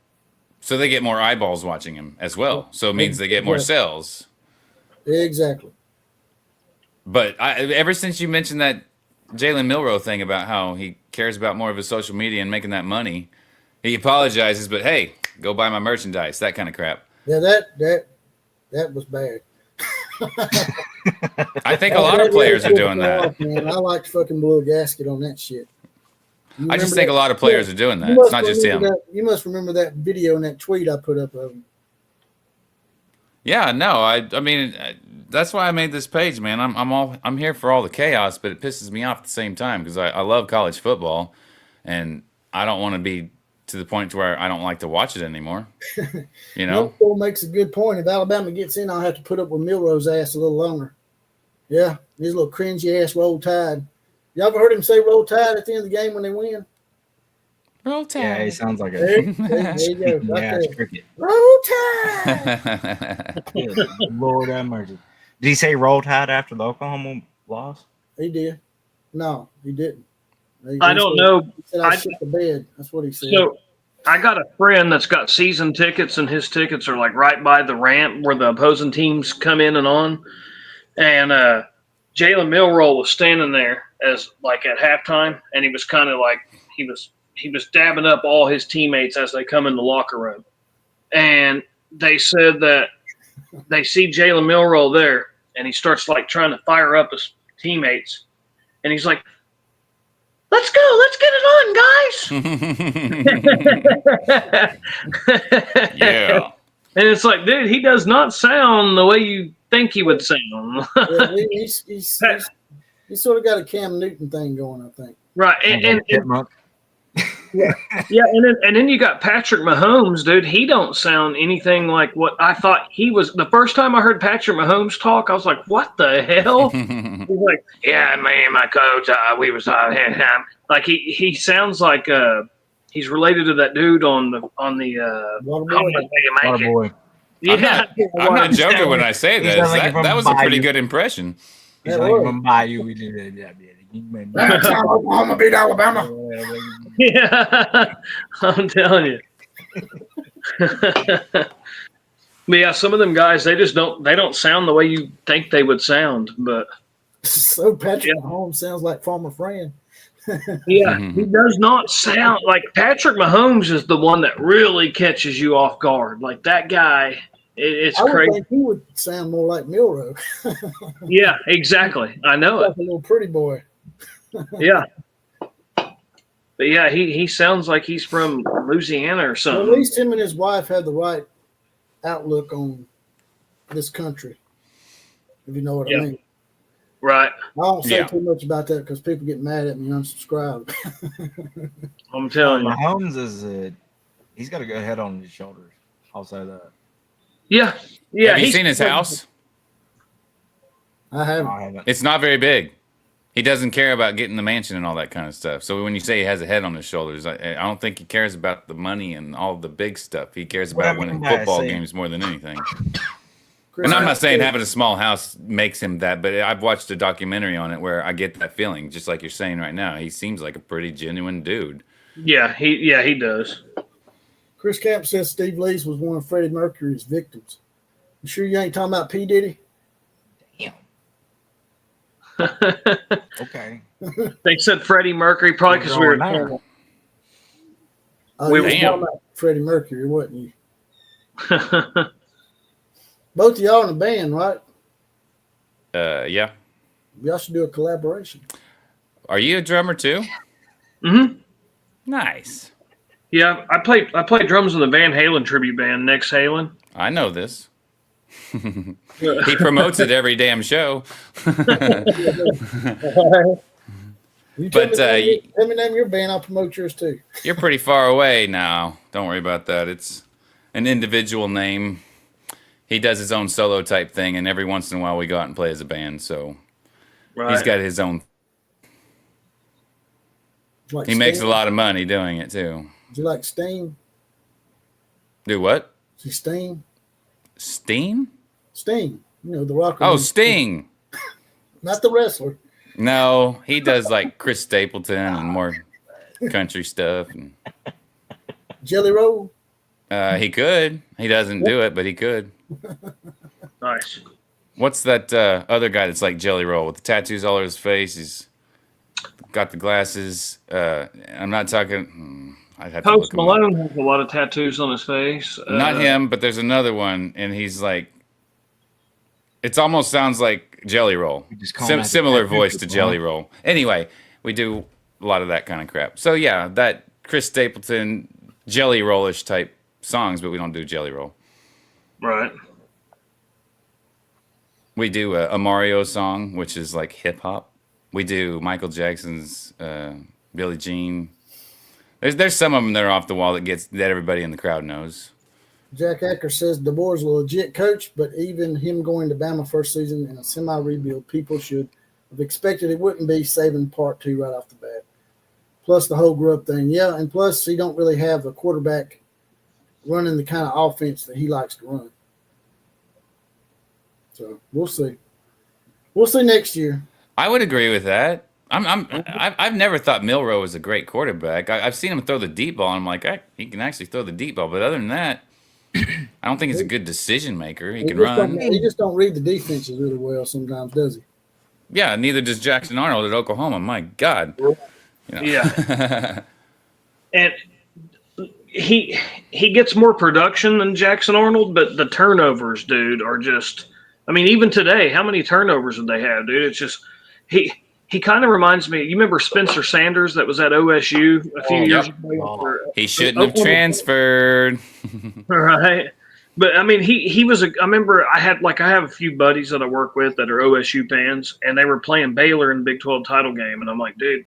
So they get more eyeballs watching him as well. So it means they get more sales. Exactly. But ever since you mentioned that Jalen Milroe thing about how he cares about more of his social media and making that money, he apologizes, but hey, go buy my merchandise, that kind of crap. Yeah, that was bad. I think a lot of players are doing that. Man, I like to fucking blow a gasket on that shit. You I just remember think that? a lot of players are doing that. You must It's not just him. remember you must remember that video and that tweet I put up of him. Yeah, no, I mean, that's why I made this page, man. I'm here for all the chaos, but it pisses me off at the same time because I love college football, and I don't want to be to the point to where I don't like to watch it anymore. You know? Phil makes a good point. If Alabama gets in, I'll have to put up with Milroe's ass a little longer. Yeah, his little cringy ass roll tide. Y'all ever heard him say roll tide at the end of the game when they win? Roll Tide. Yeah, he sounds like There, a there you go. Right yeah, there. cricket. Roll tide. Lord have mercy. Did he say roll tide after the Oklahoma loss? He did. No, he didn't. I don't know. He said I shit the bed. That's what he said. So I got a friend that's got season tickets, and his tickets are like right by the ramp where the opposing teams come in and on. And Jalen Milroe was standing there as like at halftime, and he was kind of like he was dabbing up all his teammates as they come in the locker room. And they said that they see Jalen Milroe there, and he starts like trying to fire up his teammates, and he's like, "Let's go, let's get it on, guys." Yeah. And it's like, dude, he does not sound the way you think he would sound. Yeah, he's sort of got a Cam Newton thing going, I think. Right. And and then you got Patrick Mahomes, dude. He don't sound anything like what I thought he was. The first time I heard Patrick Mahomes talk, I was like, "What the hell?" He's like, "Yeah, me and my coach, we was like he sounds like he's related to that dude on the Waterboy. Yeah, I'm not joking when I say He this. sounds like That was a pretty Bayou. good impression. He's That like was. from Bayou. We did that. Oklahoma beat Alabama. yeah. I'm telling you. But yeah, some of them guys they don't sound the way you think they would sound, but. So Patrick Mahomes sounds like Farmer Fran. Yeah, he does not sound like Patrick Mahomes is the one that really catches you off guard. Like that guy, it's I would crazy. think he would sound more like Milroe. Yeah, exactly. I know Like it. a little pretty boy. Yeah. But yeah, he sounds like he's from Louisiana or Well, something. at least him and his wife have the right outlook on this country, if you know what Yeah. I mean. Right. I don't say Yeah. too much about that because people get mad at me and unsubscribe. I'm telling you. Mahomes is he's got a good head on his shoulders. I'll say that. Yeah. Yeah. Have you he's- seen his house? I haven't. I haven't. It's not very big. He doesn't care about getting the mansion and all that kind of stuff. So when you say he has a head on his shoulders, I don't think he cares about the money and all the big stuff. He cares What I about mean winning by football saying- games more than anything. Chris, And I'm not saying having a small house makes him that, but I've watched a documentary on it where I get that feeling, just like you're saying right now. He seems like a pretty genuine dude. Yeah, he does. Chris Camp says Steve Lees was one of Freddie Mercury's victims. You sure you ain't talking about P. Diddy? Okay. They said Freddie Mercury probably because we were. Going Oh, We you was Damn. talking about Freddie Mercury, wasn't you? Both of y'all in a band, right? Yeah. Y'all should do a collaboration. Are you a drummer too? Hmm. Nice. Yeah, I played drums in the Van Halen tribute band, Next Halen. I know this. He promotes it every damn show. You But, tell me name your band, I'll promote yours too. You're pretty far away now. Don't worry about that. It's an individual name. He does his own solo type thing, and every once in a while we go out and play as a band. So he's got his own. Like he makes a lot of money doing it too. Do you like Sting? Do what? See Sting? Sting? Sting. You know, the rocker. Oh, Sting. Not the wrestler. No, he does like Chris Stapleton and more country stuff. And, Jelly Roll? he could. He doesn't do it, but he could. Nice. What's that other guy that's like Jelly Roll with the tattoos all over his face? He's got the glasses. I'm not talking. I'd have to look Post him up. Malone has a lot of tattoos on his face. Not him, but there's another one, and he's like. It almost sounds like Jelly Roll. Similar voice to Jelly Roll. Anyway, we do a lot of that kind of crap. So yeah, that Chris Stapleton Jelly Roll-ish type songs, but we don't do Jelly Roll. Right. We do a Mario song, which is like hip hop. We do Michael Jackson's Billie Jean. There's some of them that are off the wall that everybody in the crowd knows. Jack Acker says DeBoer's a legit coach, but even him going to Bama first season in a semi-rebuild, people should have expected it wouldn't be saving part 2 right off the bat. Plus the whole Grubb thing. Yeah, and plus he don't really have a quarterback running the kind of offense that he likes to run. So we'll see. We'll see next year. I would agree with that. I've never thought Milroe was a great quarterback. I've seen him throw the deep ball, and I'm like, he can actually throw the deep ball. But other than that, I don't think he's a good decision maker. He can run. He just don't read the defenses really well sometimes, does he? Yeah, neither does Jackson Arnold at Oklahoma. My God. You know. Yeah. And he gets more production than Jackson Arnold, but the turnovers, dude, are just. I mean, even today, how many turnovers did they have, dude? It's just he kind of reminds me. You remember Spencer Sanders that was at OSU a few years ago? He shouldn't have transferred. Right. But I mean, he was I remember I have a few buddies that I work with that are OSU fans, and they were playing Baylor in the Big 12 title game, and I'm like, dude,